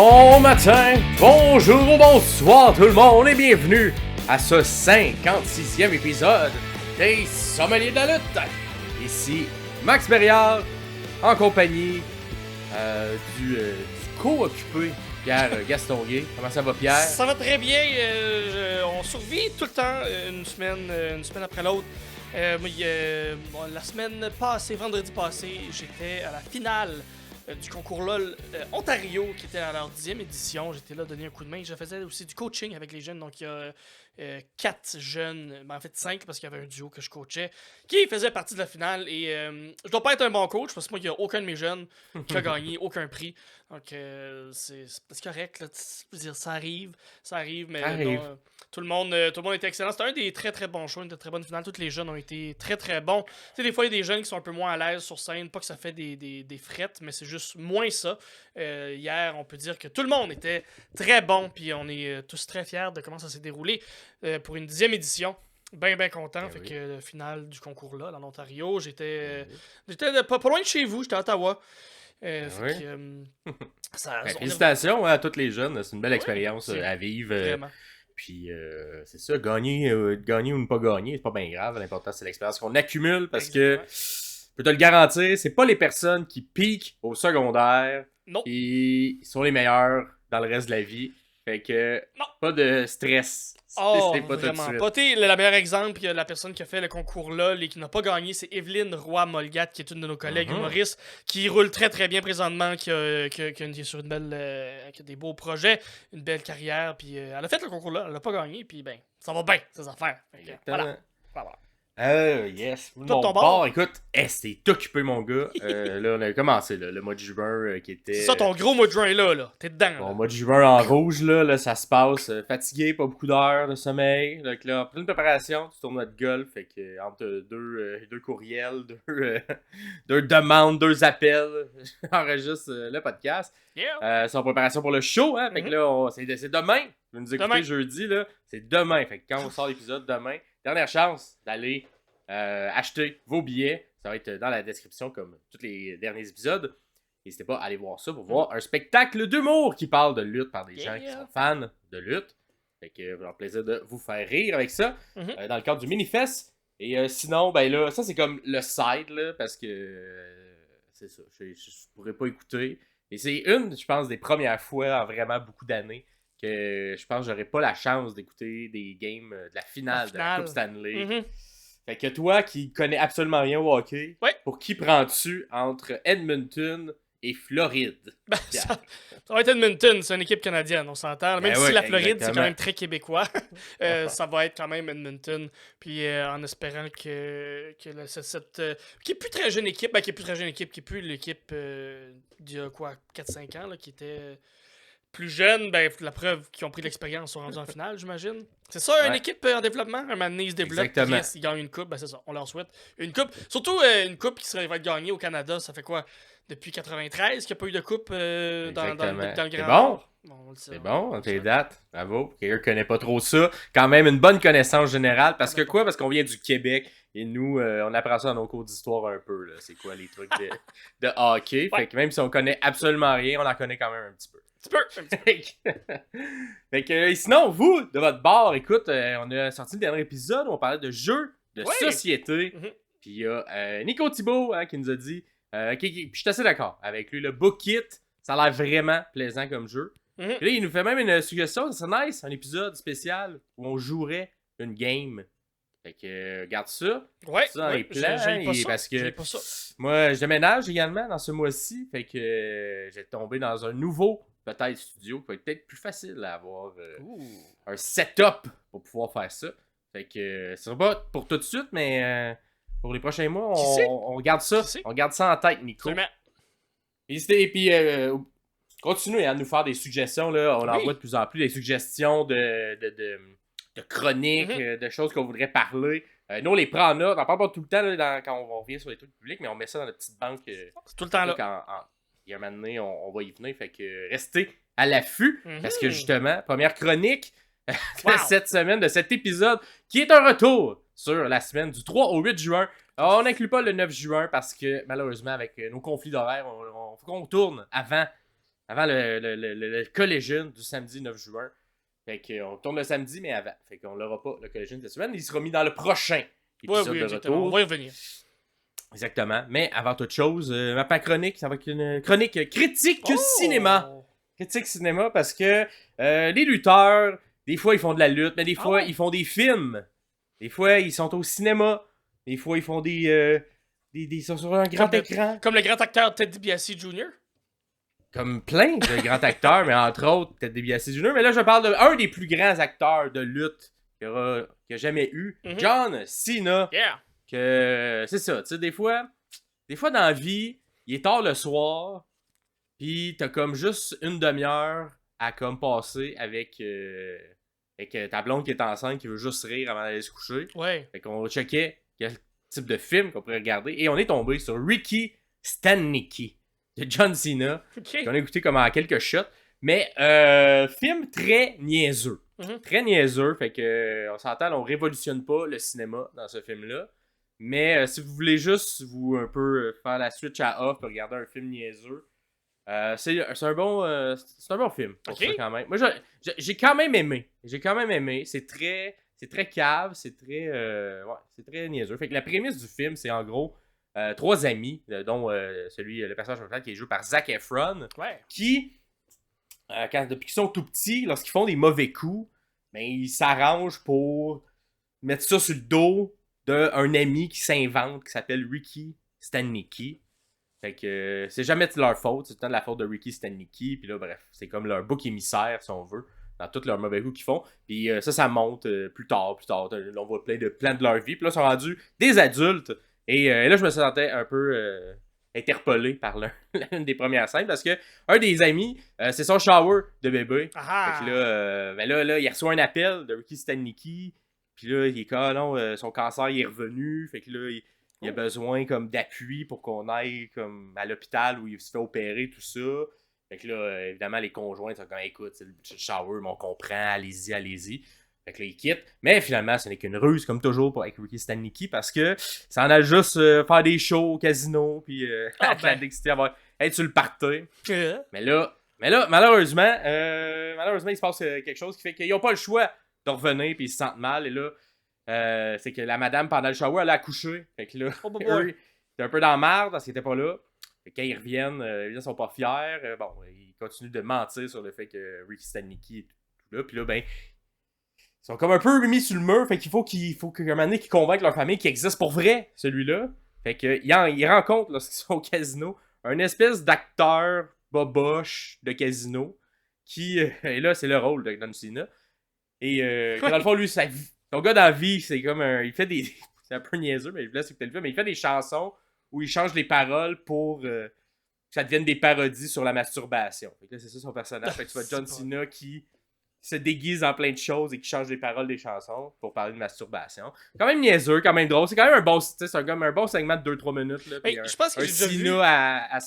Bon matin, bonjour ou bonsoir tout le monde et bienvenue à ce 56e épisode des Sommeliers de la lutte. Ici Max Berriard en compagnie du co-occupé Pierre Gastonguay. Comment ça va, Pierre? Ça va très bien, on survit tout le temps, une semaine après l'autre. La semaine passée, vendredi passé, j'étais à la finale du concours LOL Ontario, qui était à leur 10e édition. J'étais là donner un coup de main. Je faisais aussi du coaching avec les jeunes, donc il y a 4 jeunes, en fait 5 parce qu'il y avait un duo que je coachais, qui faisait partie de la finale. Et je dois pas être un bon coach parce que moi, il n'y a aucun de mes jeunes qui a gagné, aucun prix. Donc c'est correct, là, je veux dire, ça arrive, mais non, tout le monde était excellent. C'était un des très très bons shows, une très bonne finale. Tous les jeunes ont été très très bons. Tu sais, des fois, il y a des jeunes qui sont un peu moins à l'aise sur scène, pas que ça fait des frettes, mais c'est juste moins ça. Hier, on peut dire que tout le monde était très bon, puis on est tous très fiers de comment ça s'est déroulé pour une 10e édition. Ben content. Fait que le final du concours là, en Ontario, j'étais pas loin de chez vous, j'étais à Ottawa. Félicitations à tous les jeunes, c'est une belle expérience à vivre. Vraiment. Puis c'est ça, gagner ou ne pas gagner, c'est pas bien grave. L'important c'est l'expérience qu'on accumule parce que je peux te le garantir, c'est pas les personnes qui piquent au secondaire qui sont les meilleurs dans le reste de la vie. Fait que pas de stress. Oh, pas vraiment tout pas. T'es le meilleur exemple, la personne qui a fait le concours là et qui n'a pas gagné, c'est Evelyne Roy-Molgat, qui est une de nos collègues humoristes, qui roule très très bien présentement, qui est sur une belle, qui a des beaux projets, une belle carrière, puis elle a fait le concours là, elle n'a pas gagné, puis ben, ça va bien, ces affaires. Voilà. Yes. Ton bord, écoute, c'est occupé, mon gars. Là, on a commencé le mois de juin qui était. C'est ça, ton gros mois de juin là. T'es dedans. Bon, mois de juin en rouge, là, ça se passe. Fatigué, pas beaucoup d'heures de sommeil. Donc là, en pleine préparation, tu tournois de golf. Fait que entre deux courriels, deux demandes, 2 appels, j'enregistre le podcast. Yeah. C'est en préparation pour le show, hein. Fait que là, c'est demain. Vous nous écoutez jeudi, là. C'est demain. Fait que quand on sort l'épisode demain, dernière chance d'aller acheter vos billets. Ça va être dans la description comme tous les derniers épisodes. N'hésitez pas à aller voir ça pour voir un spectacle d'humour qui parle de lutte par des gens qui sont fans de lutte. Fait que ça va avoir plaisir de vous faire rire avec ça dans le cadre du Minifest. Et sinon, ben là, ça c'est comme le side là, parce que c'est ça, je pourrais pas écouter. Et c'est je pense, des premières fois en vraiment beaucoup d'années que je pense que j'aurais pas la chance d'écouter des games de la finale de la Coupe Stanley. Fait que toi qui connais absolument rien au hockey, pour qui prends-tu entre Edmonton et Floride? Ben, ça va être Edmonton, c'est une équipe canadienne, on s'entend. Même si la Floride, c'est quand même très québécois, ça va être quand même Edmonton. Puis en espérant que cette qui est plus très jeune équipe, qui est plus l'équipe d'il y a 4-5 ans, là, qui était plus jeune, ben la preuve qu'ils ont pris de l'expérience sont rendus en finale, j'imagine. C'est ça, une équipe en développement, un moment donné, ils se développent, ils gagnent une coupe, ben c'est ça, on leur souhaite. Une coupe, surtout une coupe qui va être gagnée au Canada, ça fait quoi? Depuis 93 qu'il n'y a pas eu de coupe dans le Grand Nord. C'est bon, tes dates, bravo. Quelqu'un connaît pas trop ça. Quand même une bonne connaissance générale, parce que quoi? Parce qu'on vient du Québec, et nous, on apprend ça dans nos cours d'histoire un peu, là. C'est quoi les trucs de hockey? Fait que même si on connaît absolument rien, on en connaît quand même un petit peu. Fait que sinon, vous, de votre bord, écoute, on a sorti le dernier épisode où on parlait de jeux de société. Puis il y a Nico Thibault qui nous a dit, puis je suis assez d'accord avec lui, le Book Kit, ça a l'air vraiment plaisant comme jeu. Puis là, il nous fait même une suggestion, c'est nice, un épisode spécial où on jouerait une game. Fait que garde ça. Ça dans les plans. Parce que moi, je déménage également dans ce mois-ci. Fait que j'ai tombé dans un nouveau peut-être studio qui va être peut-être plus facile à avoir un setup pour pouvoir faire ça. Fait que ce sera pas pour tout de suite, mais pour les prochains mois, on garde ça. On garde ça en tête, Nico. Et puis continuez à nous faire des suggestions. Là. On envoie de plus en plus des suggestions de chroniques, de choses qu'on voudrait parler. Nous, on les prend en note. On parle pas tout le temps là, quand on revient sur les trucs publics, mais on met ça dans notre petite banque. C'est tout le temps là. Il y a un moment donné, on va y venir. Fait que restez à l'affût. Parce que justement, première chronique de cette semaine, de cet épisode, qui est un retour sur la semaine du 3 au 8 juin. Alors, on n'inclut pas le 9 juin parce que malheureusement, avec nos conflits d'horaire, faut qu'on tourne avant Avant le Collision du samedi 9 juin. Fait qu'on tourne le samedi, mais avant. Fait qu'on l'aura pas, le Collision de cette semaine. Il sera mis dans le prochain épisode de exactement. retour. On va y revenir. Exactement. Mais avant toute chose, ma chronique, ça va être une chronique critique cinéma. Critique cinéma parce que les lutteurs, des fois ils font de la lutte, mais des fois ils font des films. Des fois ils sont au cinéma. Des fois ils font des sont sur un grand écran. Comme le grand acteur Ted DiBiase Jr. Comme plein de grands acteurs, mais entre autres Ted DiBiase Jr. Mais là je parle d'un des plus grands acteurs de lutte qu'il y a jamais eu. John Cena. Yeah. Que c'est ça, tu sais, des fois dans la vie, il est tard le soir, pis t'as comme juste une demi-heure à comme passer avec ta blonde qui est enceinte qui veut juste rire avant d'aller se coucher. Ouais. Fait qu'on checkait quel type de film qu'on pourrait regarder et on est tombé sur Ricky Stanicky de John Cena. Okay. Qu'on a écouté comme en quelques shots, mais film très niaiseux. Très niaiseux, fait que on s'entend, on révolutionne pas le cinéma dans ce film-là. Mais si vous voulez juste vous un peu faire la switch à off et regarder un film niaiseux, c'est un bon film pour ça quand même. Moi j'ai quand même aimé. C'est très cave, c'est très niaiseux. Fait que la prémisse du film, c'est en gros trois amis, dont le personnage principal qui est joué par Zac Efron, qui depuis qu'ils sont tout petits, lorsqu'ils font des mauvais coups, ben ils s'arrangent pour mettre ça sur le dos d'un ami qui s'invente, qui s'appelle Ricky Stanicky. Fait que c'est jamais de leur faute, c'est tout le temps de la faute de Ricky Stanicky. Puis là, bref, c'est comme leur bouc émissaire, si on veut, dans tous leurs mauvais coups qu'ils font. Puis ça monte plus tard. Là, on voit plein de leur vie. Puis là, ils sont rendus des adultes. Et là, je me sentais un peu interpellé par l'une des premières scènes parce que un des amis, c'est son shower de bébé. Fait que là, il reçoit un appel de Ricky Stanicky. Puis là, il est comme, son cancer il est revenu. Fait que là, il a besoin comme d'appui pour qu'on aille comme à l'hôpital où il se fait opérer, tout ça. Fait que là, évidemment, les conjoints sont comme, écoute, c'est le shower, mais on comprend, allez-y. Fait que là, il quitte. Mais finalement, ce n'est qu'une ruse, comme toujours, avec Ricky Stanicky, parce que ça en a juste faire des shows au casino, puis être sur le party. Mais là, malheureusement, il se passe quelque chose qui fait qu'ils n'ont pas le choix de revenir, puis ils se sentent mal. Et là, c'est que la madame, pendant le shower, elle a accouché. Fait que là, eux, c'est un peu dans la merde parce qu'ils n'étaient pas là. Fait que quand ils reviennent, ils sont pas fiers. Ils continuent de mentir sur le fait que Ricky Stanicky est tout là. Puis là, ben, ils sont comme un peu mis sur le mur. Fait qu'il faut qu'à un moment donné, qu'ils convainquent leur famille qu'il existe pour vrai, celui-là. Fait qu'ils rencontrent, lorsqu'ils sont au casino, un espèce d'acteur boboche de casino qui, et là, c'est le rôle de John Cena. Et dans le fond, lui, son gars dans la vie, c'est comme il fait des... c'est un peu niaiseux, mais je vous laisse écouter le film. Mais il fait des chansons où il change les paroles pour que ça devienne des parodies sur la masturbation. Fait que là, c'est ça son personnage. Fait que tu vois John Cena qui se déguise en plein de choses et qui change les paroles des chansons pour parler de masturbation. Quand même niaiseux, quand même drôle. C'est quand même un bon segment de 2-3 minutes. Là, je pense que j'ai déjà vu... à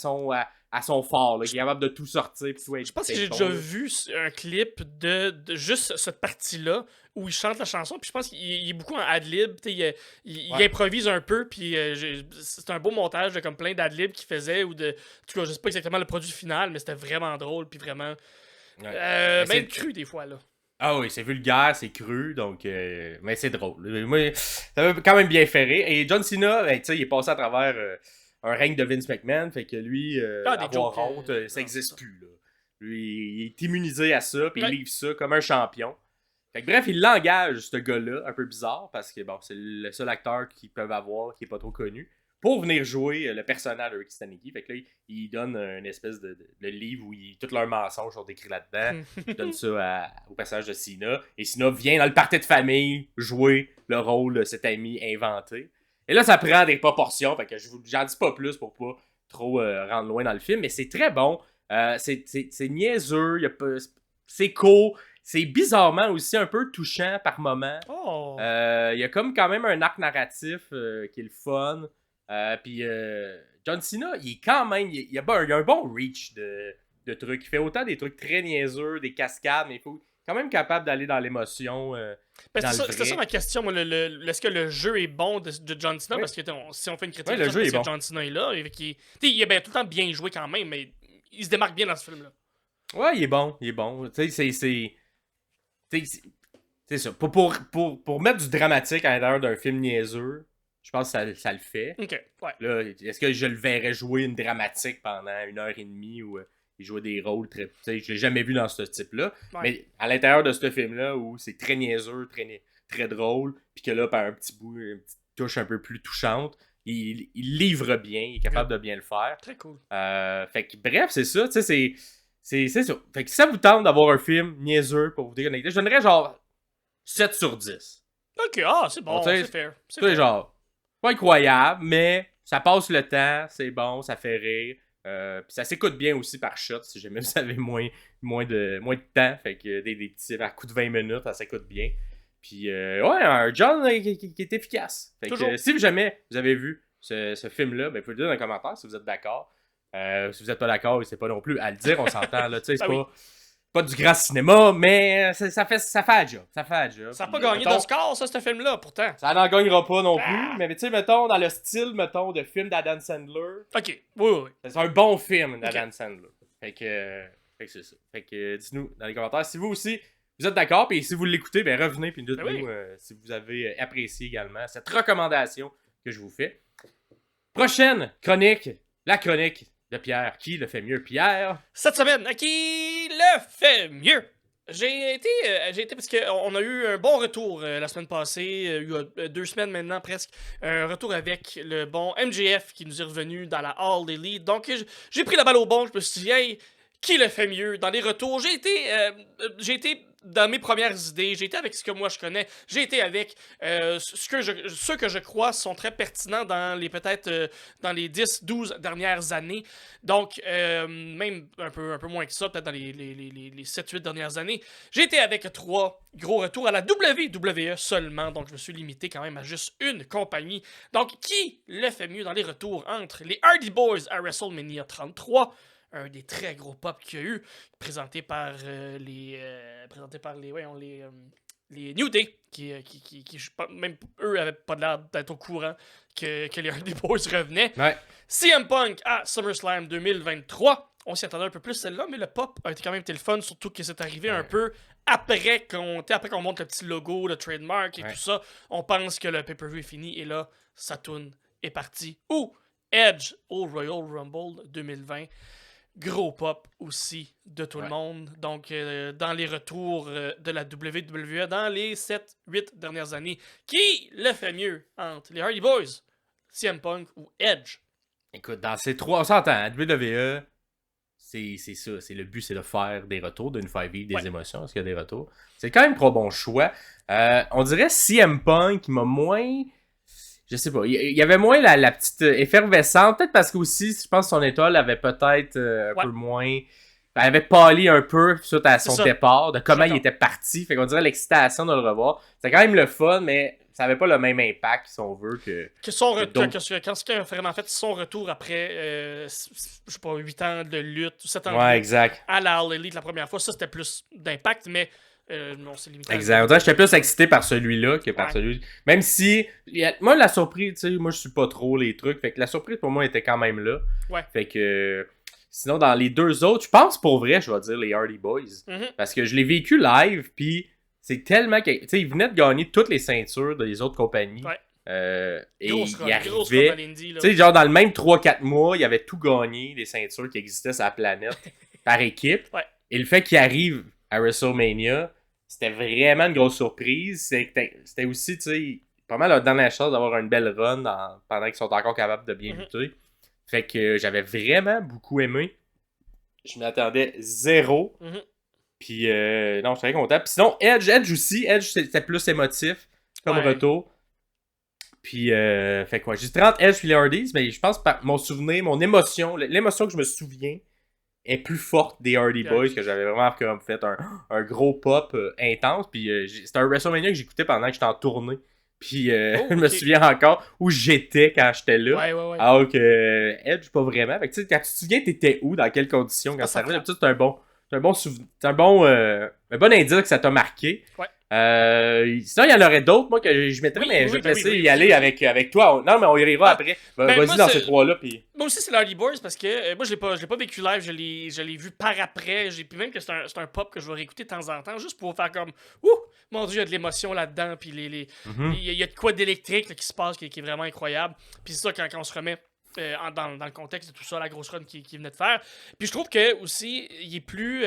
son fort, là, qui est capable de tout sortir. Je pense que j'ai déjà vu un clip de juste cette partie-là où il chante la chanson, puis je pense qu'il est beaucoup en ad-lib, il improvise un peu, puis c'est un beau montage de comme plein d'ad-lib qu'il faisait, ou de, en tout cas, je sais pas exactement le produit final, mais c'était vraiment drôle, puis vraiment, même cru des fois, là. Ah oui, c'est vulgaire, c'est cru, donc mais c'est drôle. Moi, ça m'a quand même bien fait rire. Et John Cena, ben, il est passé à travers un règne de Vince McMahon, fait que lui, avoir honte, ça n'existe plus. Là. Lui, il est immunisé à ça, puis il livre ça comme un champion. Fait que, bref, il l'engage, ce gars-là, un peu bizarre, parce que bon, c'est le seul acteur qu'ils peuvent avoir qui est pas trop connu, pour venir jouer le personnage de Ricky Stanicky. Fait que là, il donne une espèce de livre où tous leurs mensonges sont écrits là-dedans. Il donne ça au personnage de Cena. Et Cena vient dans le party de famille jouer le rôle de cet ami inventé. Et là, ça prend des proportions. Fait que j'en dis pas plus pour pas trop rendre loin dans le film. Mais c'est très bon. C'est niaiseux. C'est court. C'est bizarrement aussi un peu touchant par moment. Il y a comme quand même un arc narratif qui est le fun. Puis John Cena, il est quand même... Il y a un bon reach de trucs. Il fait autant des trucs très niaiseux, des cascades, mais il faut quand même capable d'aller dans l'émotion. C'était ça ma question. Moi, est-ce que le jeu est bon de John Cena? Parce que si on fait une critique, le jeu est bon. John Cena est là. Il a tout le temps bien joué quand même, mais il se démarque bien dans ce film-là. Ouais, il est bon, il est bon. Tu sais, c'est ça. Pour mettre du dramatique à l'intérieur d'un film niaiseux, je pense que ça le fait. Ok, ouais. Là, est-ce que je le verrais jouer une dramatique pendant 1h30 ou il jouait des rôles très. Tu sais, je l'ai jamais vu dans ce type-là. Ouais. Mais à l'intérieur de ce film-là, où c'est très niaiseux, très drôle, puis que là, par un petit bout, une petite touche un peu plus touchante, il livre bien, il est capable de bien le faire. Très cool. Fait que bref, c'est ça, tu sais, c'est ça. Fait que si ça vous tente d'avoir un film niaiseux pour vous déconnecter, je donnerais genre 7 sur 10. Ok, c'est bon, Bon, c'est fair. C'est fair. Genre, pas incroyable, mais ça passe le temps, c'est bon, ça fait rire. Puis ça s'écoute bien aussi par shot, si jamais vous avez moins de temps. Fait que des petits à coups de 20 minutes, ça s'écoute bien. Puis ouais, un John qui est efficace. Fait que si jamais vous avez vu ce film-là, ben, vous pouvez le dire dans les commentaires si vous êtes d'accord. Si vous n'êtes pas d'accord, c'est pas non plus à le dire, on s'entend. Là, c'est pas du grand cinéma, mais ça fait la job. Ça n'a pas gagné d'Oscar, ça, ce film-là, pourtant. Ça n'en gagnera pas non plus, mais tu sais, mettons, dans le style, mettons, de film d'Adam Sandler. Ok, oui. C'est un bon film d'Adam Sandler. Fait que c'est ça. Fait que dites-nous dans les commentaires si vous aussi, vous êtes d'accord, puis si vous l'écoutez, ben revenez, puis dites-nous si vous avez apprécié également cette recommandation que je vous fais. Prochaine chronique, la chronique de Pierre. Qui le fait mieux, Pierre? Cette semaine, qui le fait mieux? J'ai été parce qu'on a eu un bon retour la semaine passée, il y a 2 semaines maintenant presque, un retour avec le bon MJF qui nous est revenu dans la All Elite. Donc j'ai pris la balle au bon, je me suis dit, hey, qui le fait mieux dans les retours? J'ai été dans mes premières idées, j'ai été avec ce que moi je connais, j'ai été avec ceux que je crois sont très pertinents dans les dans les 10-12 dernières années. Donc, même un peu moins que ça, peut-être dans les 7-8 dernières années. J'ai été avec 3 gros retours à la WWE seulement, donc je me suis limité quand même à juste une compagnie. Donc, qui le fait mieux dans les retours entre les Hardy Boys à WrestleMania 33, un des très gros pop qu'il y a eu, présenté par les New Day, qui même eux avaient pas l'air d'être au courant que les Hardy Boys revenaient. Ouais. CM Punk à SummerSlam 2023. On s'y attendait un peu plus celle-là, mais le pop a été quand même le fun, surtout que c'est arrivé un peu après qu'on monte le petit logo, le trademark et tout ça. On pense que le pay-per-view est fini et là, sa toune est partie. Ou Edge au Royal Rumble 2020. Gros pop aussi de tout le monde. Donc, dans les retours de la WWE dans les 7-8 dernières années, qui le fait mieux entre les Hardy Boys, CM Punk ou Edge? Écoute, dans ces 3, on s'entend, WWE, c'est ça. Le but, c'est de faire des retours, de nous faire vivre des émotions. Est-ce qu'il y a des retours? C'est quand même 3 bons choix. On dirait CM Punk qui m'a moins... Je sais pas, il y avait moins la petite effervescence, peut-être parce que aussi, je pense que son étoile avait peut-être un peu moins... Elle avait pâli un peu suite à son départ, de comment il était parti. Fait qu'on dirait l'excitation de le revoir. C'est quand même le fun, mais ça avait pas le même impact, si on veut, que son retour, quand ce a vraiment fait son retour après, je sais pas, 8 ans de lutte, 7 ans de lutte, exact. à la All Elite la première fois, ça c'était plus d'impact, mais... non, c'est limité. Exact. J'étais plus excité par celui-là que par celui. Même si. Moi, la surprise, tu sais, moi, je suis pas trop les trucs. Fait que la surprise pour moi était quand même là. Ouais. Fait que. Sinon, dans les 2 autres, je pense pour vrai, je vais dire les Hardy Boys. Parce que je l'ai vécu live, puis c'est tellement. Tu sais, ils venaient de gagner toutes les ceintures des autres compagnies. Ouais. Et il arrivait. Tu sais, genre dans le même 3-4 mois, il avait tout gagné, des ceintures qui existaient sur la planète par équipe. Ouais. Et le fait qu'il arrive à WrestleMania, c'était vraiment une grosse surprise. C'était aussi, tu sais, pas mal leur dernière chance d'avoir une belle run pendant qu'ils sont encore capables de bien lutter. Fait que j'avais vraiment beaucoup aimé. Je m'attendais 0. Puis non, je suis très content. Puis sinon, Edge aussi. Edge, c'était plus émotif comme retour. Puis, fait quoi, j'ai 30 Edge puis les Hardys, mais je pense par mon souvenir, mon émotion, l'émotion que je me souviens est plus forte des Hardy Boys, que j'avais vraiment comme fait un gros pop intense. Puis c'était un WrestleMania que j'écoutais pendant que j'étais en tournée. Puis je me souviens encore où j'étais quand j'étais là. Alors que Edge, pas vraiment. Fait que, quand tu te souviens, t'étais où, dans quelles conditions quand ça arrive, c'est un bon souvenir. C'est un bon indice que ça t'a marqué. Sinon, il y en aurait d'autres, moi, que je mettrais, mais je vais te laisser y aller avec toi. Non, mais on y ira après. Vas-y dans ces trois-là. Puis... Moi aussi, c'est l'Hardy Boys parce que moi, je l'ai pas vécu live. Je l'ai vu par après. Puis même que c'est un pop que je vais réécouter de temps en temps, juste pour faire comme ouh, mon Dieu, il y a de l'émotion là-dedans. Puis il y a de quoi d'électrique qui se passe qui est vraiment incroyable. Puis c'est ça, quand on se remet dans le contexte de tout ça, la grosse run qu'il venait de faire. Puis je trouve que aussi, il est plus.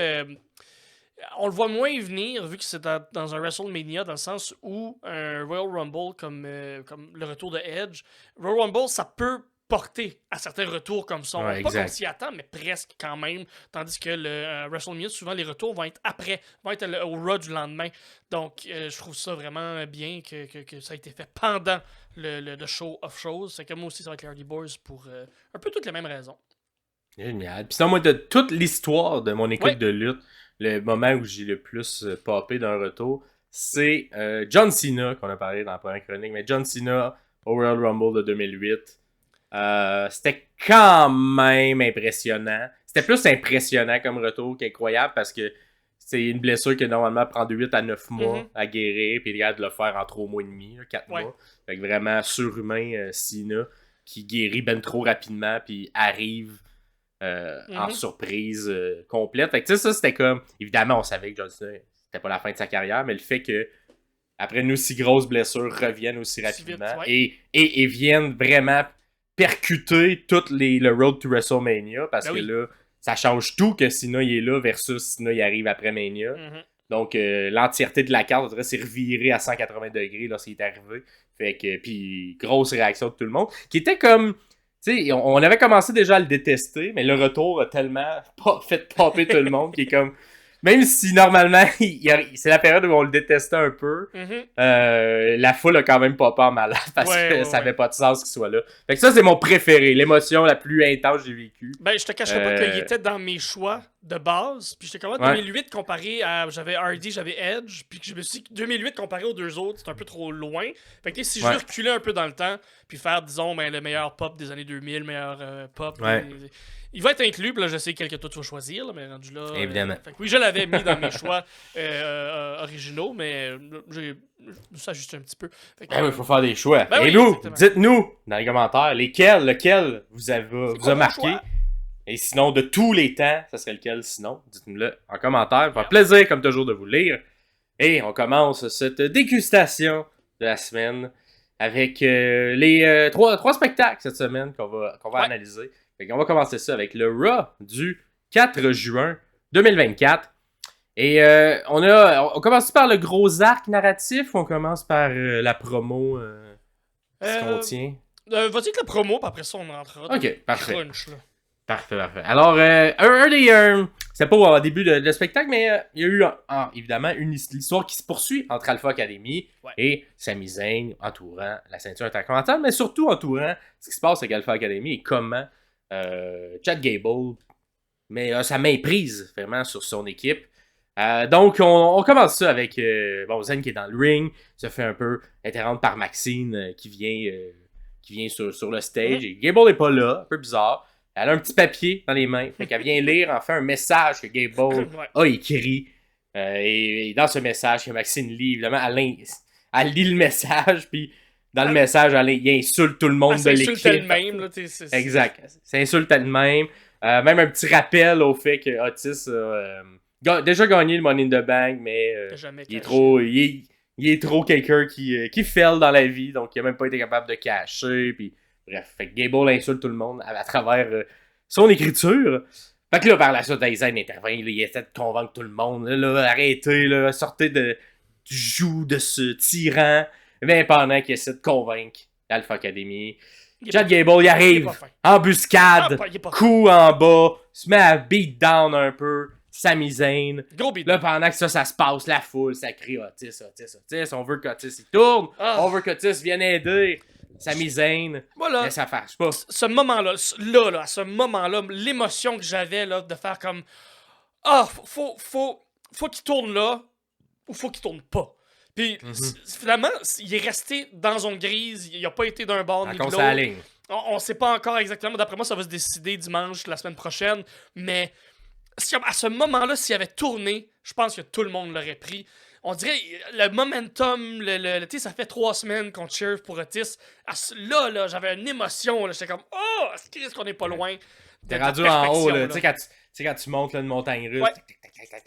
On le voit moins venir vu que c'est dans un WrestleMania, dans le sens où un Royal Rumble comme le retour de Edge, Royal Rumble, ça peut porter à certains retours comme ça. Ouais, pas qu'on s'y attend, mais presque quand même. Tandis que le WrestleMania, souvent les retours vont être après, vont être au Raw du lendemain. Donc je trouve ça vraiment bien que ça a été fait pendant le show of shows. C'est que moi aussi, ça va être les Hardy Boys pour un peu toutes les mêmes raisons. Génial. Puis sinon, moi, de toute l'histoire de mon équipe de lutte, le moment où j'ai le plus popé d'un retour, c'est John Cena, qu'on a parlé dans la première chronique, mais John Cena au Royal Rumble de 2008. C'était quand même impressionnant. C'était plus impressionnant comme retour qu'incroyable parce que c'est une blessure qui normalement prend de 8 à 9 mois à guérir, puis il a de le faire en 3 mois et demi, 4 mois. Fait que vraiment surhumain Cena qui guérit ben trop rapidement, puis arrive en surprise complète. Fait que tu sais, ça c'était comme. Évidemment, on savait que John Cena, c'était pas la fin de sa carrière, mais le fait que après une aussi grosse blessure reviennent aussi rapidement et viennent vraiment percuter le Road to WrestleMania parce que là, ça change tout que Cena il est là versus Cena il arrive après Mania. Donc l'entièreté de la carte s'est revirée à 180 degrés lorsqu'il est arrivé. Fait que puis grosse réaction de tout le monde qui était comme. Tu sais, on avait commencé déjà à le détester, mais le retour a tellement fait popper tout le monde qui est comme. Même si normalement, c'est la période où on le détestait un peu, la foule a quand même popé en malade parce que ça avait pas de sens qu'il soit là. Fait que ça, c'est mon préféré, l'émotion la plus intense que j'ai vécue. Ben, je te cacherai pas qu'il était dans mes choix de base. Puis j'étais comme 2008 comparé à. J'avais Hardy, j'avais Edge. Puis je me suis dit 2008 comparé aux deux autres, c'est un peu trop loin. Fait que si je veux reculer un peu dans le temps, puis faire, disons, le meilleur pop des années 2000, le meilleur pop. Il va être inclus, puis là, je sais quel que toi tu vas choisir, là, mais rendu là. Évidemment. Fait que oui, je l'avais mis dans mes choix originaux, mais j'ai s'ajuster un petit peu. Ben oui, il faut faire des choix. Et nous, dites-nous dans les commentaires lequel vous a marqué. Choix? Et sinon, de tous les temps, ça serait lequel sinon? Dites-nous-le en commentaire. Ça va faire plaisir, comme toujours, de vous lire. Et on commence cette dégustation de la semaine avec les trois spectacles cette semaine qu'on va analyser. On va commencer ça avec le Raw du 4 juin 2024. Et on commence par le gros arc narratif ou on commence par la promo qui contient? Vas-y avec la promo, puis après ça, on rentrera. Ok, parfait. Crunch, là. Parfait. Alors, c'est pas au début de spectacle, mais il y a eu évidemment une histoire qui se poursuit entre Alpha Academy et Sami Zayn entourant la ceinture intercontinentale, mais surtout entourant ce qui se passe avec Alpha Academy et comment Chad Gable met sa main prise vraiment sur son équipe. Donc, on commence ça avec Zayn qui est dans le ring, se fait un peu interrompre par Maxine qui vient sur le stage. Et Gable n'est pas là, un peu bizarre. Elle a un petit papier dans les mains. Fait qu'elle vient lire enfin un message que Gable a écrit. Et dans ce message que Maxine lit, évidemment, elle lit le message, puis dans le message, il insulte tout le monde de l'équipe. C'est elle-même. Là, exact. C'est insulte elle-même. Même un petit rappel au fait que Otis a déjà gagné le Money in the Bank, mais il est trop quelqu'un qui fail dans la vie, donc il n'a même pas été capable de cacher, puis bref, fait que Gable insulte tout le monde à travers son écriture. Fait que là, par la suite, Zayn intervient, il essaie de convaincre tout le monde, là, arrêtez, là, sortez du joug de ce tyran, mais pendant qu'il essaie de convaincre l'Alpha Academy. Chad Gable, il arrive, embuscade, coup en bas, se met à beat down un peu Sami Zayn. Gros beat. Là, pendant que ça se passe, la foule, ça crie Otis, on veut qu'Otis il tourne, on veut qu'Otis vienne aider Sami Zayn. Voilà. Mais ça fâche pas. Ce moment-là, à ce moment-là, l'émotion que j'avais là, de faire comme faut qu'il tourne là ou faut qu'il tourne pas. Puis finalement, il est resté dans zone grise, il a pas été d'un bord ni de l'autre. On sait pas encore exactement. D'après moi, ça va se décider dimanche, la semaine prochaine. Mais à ce moment-là, s'il avait tourné, je pense que tout le monde l'aurait pris. on dirait le momentum, tu sais, ça fait 3 semaines qu'on cheer pour Otis. Là, j'avais une émotion, là, j'étais comme, oh, est-ce qu'on est pas loin T'es de rendu la en haut, là. perfection, Tu sais, quand tu montes là, une montagne russe, Ouais.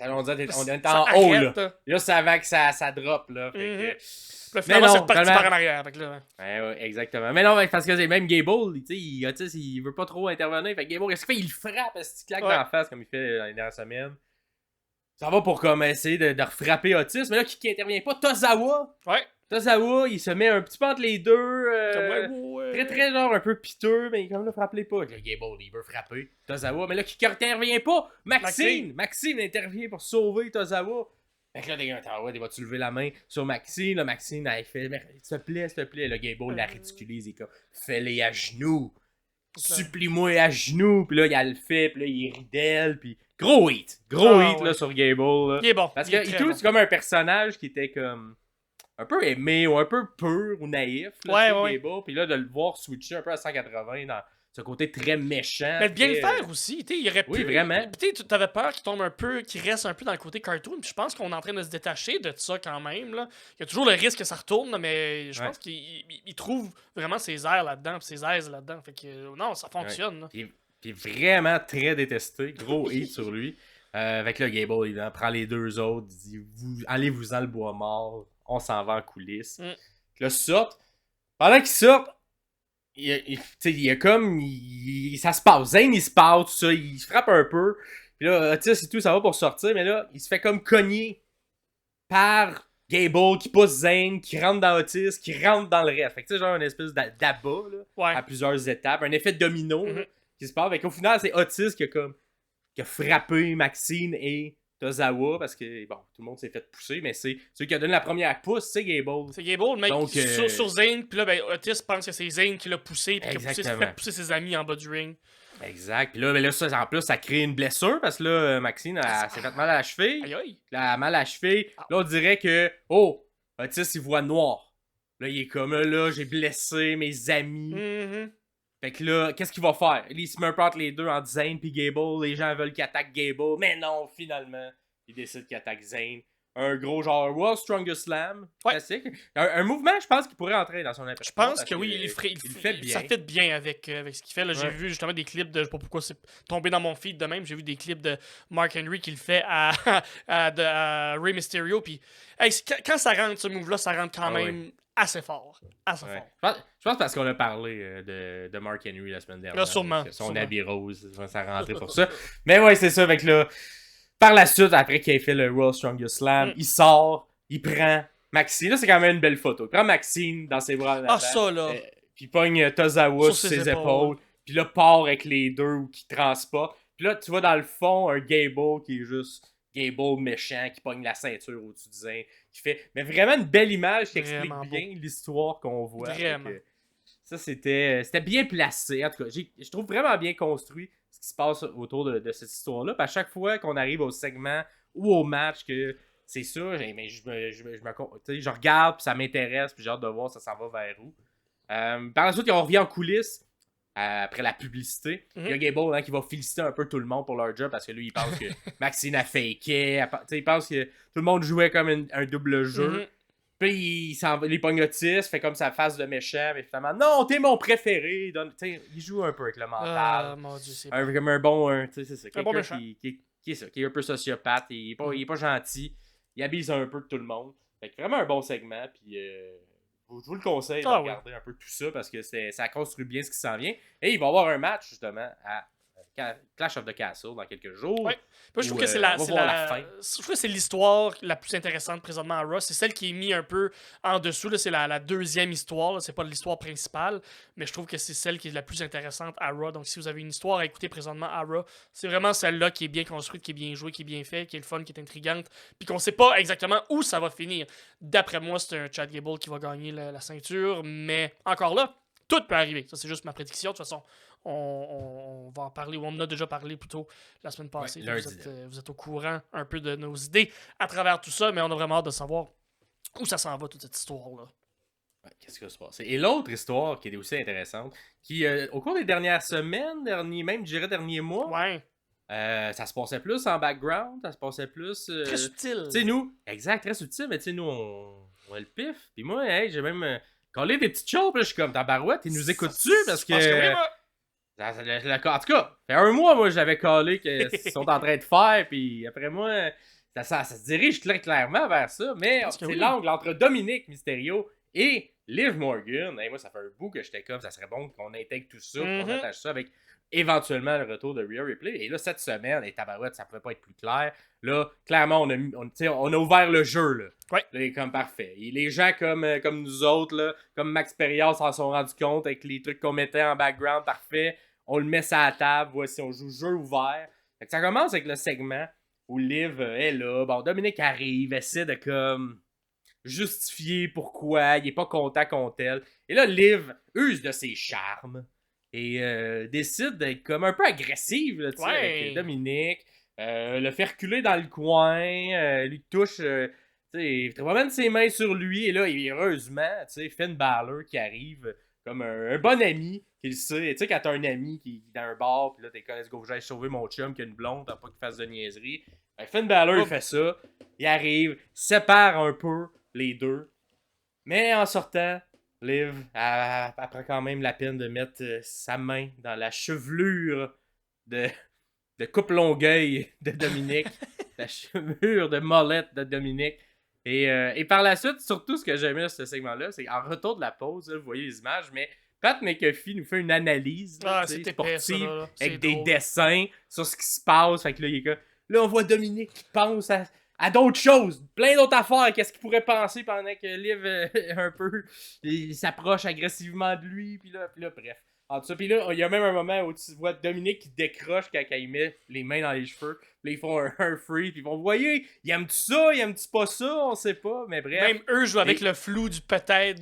on dirait on est Ça en haut, arrête, là. Juste avant que ça drop, là. Fait que... Là, finalement, non, c'est reparti tellement- par en arrière. Fait que là, Ouais, exactement. Mais non, parce que c'est même Gable, tu sais, Otis, il veut pas trop intervenir. Fait que Gable, qu'est-ce qu'il fait? Il le frappe, est-ce qu'il claque dans la face comme il fait dans les dernières semaines. Ça va pour comme essayer de refrapper Otis, mais là, qui intervient pas? Tozawa! ouais. Tozawa, il se met un petit peu entre les deux. Ouais. Très genre un peu piteux, mais comme là, frappez pas. Le Gable, il veut frapper Tozawa, mais là, qui intervient pas? Maxine intervient pour sauver Tozawa. Fait que là, les gars, il va-tu lever la main sur Maxine? Là, Maxine, elle fait, s'il te plaît. Le Gable la ridiculise, il est comme, fais-les à genoux. Supplie-moi à genoux. Puis là, il le fait, puis là, il rit d'elle, puis gros hit là, sur Gable. Là. Il est bon. Parce que Ito, c'est comme un personnage qui était comme un peu aimé ou un peu pur ou naïf. Là, Ouais. Gable. Puis là, de le voir switcher un peu à 180 dans ce côté très méchant. Mais de bien le très, faire aussi, tu sais, il aurait pu... Oui, vraiment. Tu t'avais peur qu'il tombe un peu, qu'il reste un peu dans le côté cartoon, puis je pense qu'on est en train de se détacher de ça quand même, là. Il y a toujours le risque que ça retourne, là, mais je pense qu'il trouve vraiment ses airs là-dedans, puis ses aises là-dedans, fait que non, ça fonctionne, là. Puis vraiment très détesté, gros hit sur lui. Avec le Gable, il prend les deux autres, il dit allez-vous-en le bois mort, on s'en va en coulisses. Là, sortent. Pendant qu'ils sortent, il y a comme. Ça se passe. Zane, il se passe, tout ça. Il se frappe un peu. Puis là, Otis et tout, ça va pour sortir. Mais là, il se fait comme cogner par Gable qui pousse Zane, qui rentre dans Otis, qui rentre dans le reste. Fait que tu sais, genre une espèce d'abat là, à plusieurs étapes. Un effet domino là, qui se passe. Fait qu'au final, c'est Otis qui a frappé Maxine et Tozawa parce que, bon, tout le monde s'est fait pousser, mais c'est celui qui a donné la première pousse, c'est Gable. C'est Gable, le mec, donc, sur Zane, puis là, ben, Otis pense que c'est Zane qui l'a poussé, puis qui a fait pousser ses amis en bas du ring. Exact. Puis là, ben là en plus, ça crée une blessure parce que là, Maxine s'est fait mal à la cheville. Aïe aïe. Là, mal à la cheville. Là, on dirait que, oh, Otis, il voit noir. Là, il est comme, là, j'ai blessé mes amis. Fait que là, qu'est-ce qu'il va faire? Il se met un peu entre les deux, entre Zane puis Gable. Les gens veulent qu'il attaque Gable. Mais non, finalement, il décide qu'il attaque Zane. Un gros genre World Strongest Slam. Classique. Un mouvement, je pense qu'il pourrait entrer dans son impression. Je pense que oui, il fait bien. Ça fit bien avec ce qu'il fait. Là, j'ai vu justement des clips de. Je sais pas pourquoi c'est tombé dans mon feed de même. J'ai vu des clips de Mark Henry qui le fait à Rey Mysterio. Puis hey, quand ça rentre, ce move-là, ça rentre quand même assez fort. Assez fort. Je pense parce qu'on a parlé de Mark Henry la semaine dernière. Là, sûrement. Son habit rose, ça rentrait pour ça. Mais ouais, c'est ça. Avec là. Par la suite, après qu'il ait fait le World Strongest Slam, il sort, il prend Maxine. Là, c'est quand même une belle photo. Il prend Maxine dans ses bras en avant. Ça, là. Puis il pogne Tozawa sur ses épaules. Puis là, part avec les deux ou qui transporte. Puis là, tu vois dans le fond un Gable qui est juste Gable méchant, qui pogne la ceinture au-dessus du Zane. Qui fait... Mais vraiment une belle image qui explique bien l'histoire qu'on voit. Vraiment. Ça, c'était bien placé. En tout cas, je trouve vraiment bien construit ce qui se passe autour de cette histoire-là. Puis à chaque fois qu'on arrive au segment ou au match, que c'est ça, mais je regarde, puis ça m'intéresse, puis j'ai hâte de voir ça s'en va vers où. Par la suite, on revient en coulisses après la publicité. Il y a Gable qui va féliciter un peu tout le monde pour leur job parce que lui, il pense que Maxine a faké. Il pense que tout le monde jouait comme un double jeu. Puis il pogne Otis, fait comme sa face de méchant, mais finalement, non, t'es mon préféré. Il joue un peu avec le mental. Mon Dieu, c'est comme un bon. C'est ça. Un bon Quelqu'un qui est un peu sociopathe, il est pas gentil. Il abuse un peu de tout le monde. Fait que vraiment un bon segment. Puis je vous le conseille de regarder un peu tout ça parce que ça construit bien ce qui s'en vient. Et il va y avoir un match justement à Clash of the Castle dans quelques jours. Ouais. Moi, je trouve que je trouve que c'est l'histoire la plus intéressante présentement à Raw. C'est celle qui est mise un peu en dessous. Là. C'est la deuxième histoire. Là. C'est pas l'histoire principale. Mais je trouve que c'est celle qui est la plus intéressante à Raw. Donc si vous avez une histoire à écouter présentement à Raw, c'est vraiment celle-là qui est bien construite, qui est bien jouée, qui est bien faite, qui est le fun, qui est intrigante. Puis qu'on sait pas exactement où ça va finir. D'après moi, c'est un Chad Gable qui va gagner la ceinture. Mais encore là, tout peut arriver. Ça, c'est juste ma prédiction. De toute façon, on va en parler, ou on en a déjà parlé plutôt la semaine passée. Vous êtes au courant un peu de nos idées à travers tout ça, mais on a vraiment hâte de savoir où ça s'en va, toute cette histoire-là. Qu'est-ce qui va se passer? Et l'autre histoire qui est aussi intéressante, qui, au cours des dernières semaines, même, je dirais, derniers mois, Ça se passait plus en background, ça se passait plus... Très subtil. Tu sais, nous... Exact, très subtil, mais tu sais, nous, on a le pif. Puis moi, hey, j'ai même... collé des petites choses, puis là, je suis comme, tabarouette, ils nous écoutent-tu? Parce que... Je pense que oui, moi. En tout cas, ça fait un mois, moi, j'avais collé qu'ils sont en train de faire, puis après moi, ça se dirige clairement vers ça, mais c'est oui. l'angle entre Dominique Mysterio et Liv Morgan. Hey, moi, ça fait un bout que j'étais comme, ça serait bon qu'on intègre tout ça, qu'on attache ça avec éventuellement le retour de Rhea Ripley. Et là, cette semaine, les tabarouettes, ça pouvait pas être plus clair. Là, clairement, on a ouvert le jeu, là. Ouais. Là, comme parfait. Et les gens comme nous autres, là, comme Max Perias s'en sont rendus compte avec les trucs qu'on mettait en background, parfait. On le met sur la table, voici, on joue jeu ouvert. Fait que ça commence avec le segment où Liv est là. Bon, Dominique arrive, essaie de comme justifier pourquoi il est pas content contre elle. Et là, Liv use de ses charmes et décide d'être comme un peu agressive là, avec Dominique. Le fait reculer dans le coin, lui touche, il ramène ses mains sur lui et là, heureusement, Finn Balor qui arrive comme un bon ami qui le sait. Tu sais, quand t'as un ami qui est dans un bar, puis là, t'es comme, let's go, j'aille sauver mon chum qui a une blonde, t'as pas qu'il fasse de niaiserie. Finn Balor, il fait ça. Il arrive, sépare un peu les deux. Mais en sortant, Liv, elle prend quand même la peine de mettre sa main dans la chevelure de coupe Longueuil de Dominique. La chevelure de mollette de Dominique. Et par la suite, surtout ce que j'aimais de ce segment-là, c'est en retour de la pause, là, vous voyez les images, mais Pat McAfee nous fait une analyse là, sportive avec des dessins sur ce qui se passe. Fait que là, il est comme, là, on voit Dominique qui pense à d'autres choses, plein d'autres affaires. Qu'est-ce qu'il pourrait penser pendant que Liv un peu il s'approche agressivement de lui. Puis là, bref. En tout cas, puis là, il y a même un moment où tu vois Dominique qui décroche quand il met les mains dans les cheveux. Puis là, ils font un free. Puis ils vont, vous voyez, il aime-tu ça, il aime-tu pas ça, on sait pas. Mais bref. Même eux jouent avec le flou du peut-être,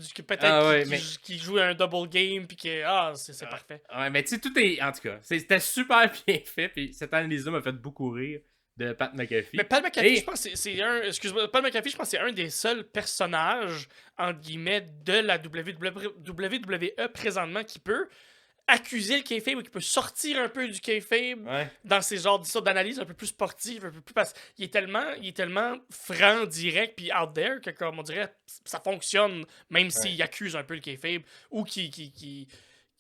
qui joue un double game. Puis que, c'est parfait. Ouais, mais tu sais, tout est. En tout cas, c'était super bien fait. Puis cette analyse-là m'a fait beaucoup rire de Pat McAfee. Mais Pat McAfee, je pense que c'est un. Excuse-moi, Pat McAfee, je pense que c'est un des seuls personnages, entre guillemets, de la WWE présentement qui peut accuser le kayfabe ou qui peut sortir un peu du kayfabe dans ces genres d'histoires d'analyse un peu plus sportives, un peu plus parce qu'il est tellement franc, direct puis out there que comme on dirait ça fonctionne même s'il accuse un peu le kayfabe ou qui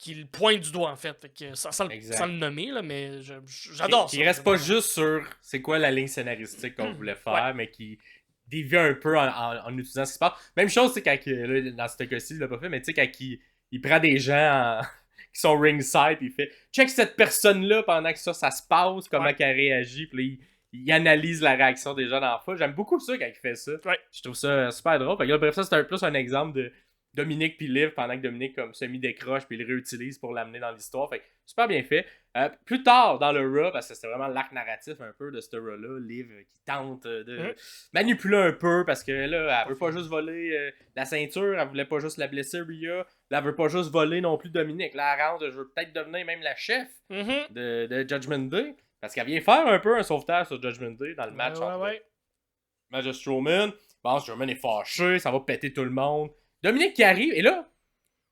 le pointe du doigt en fait, que, sans le nommer là, mais j'adore ça. Qui reste pas juste sur c'est quoi la ligne scénaristique qu'on voulait faire, mais qui dévie un peu en utilisant ce qui se passe. Même chose, c'est quand là, dans ce cas-ci, il l'a pas fait, mais tu sais quand il prend des gens qui sont ringside, puis il fait check cette personne-là pendant que ça se passe, comment qu'elle réagit, puis il analyse la réaction des gens dans la foule. J'aime beaucoup ça quand il fait ça. Je trouve ça super drôle. Fait que là, bref, ça c'est plus un exemple de Dominique puis Liv pendant que Dominique comme semi-décroche puis il le réutilise pour l'amener dans l'histoire. Fait que super bien fait. Plus tard dans le Raw, parce que c'était vraiment l'arc narratif un peu de ce Raw-là, Liv qui tente de manipuler un peu parce que là, elle veut pas juste voler la ceinture, elle voulait pas juste la blesser Rhea, là, elle veut pas juste voler non plus Dominique. Là, elle rentre, je veux peut-être devenir même la chef de Judgment Day. Parce qu'elle vient faire un peu un sauvetage sur Judgment Day dans le match match de Strowman. Bon, Strowman est fâché, ça va péter tout le monde. Dominique qui arrive, et là, en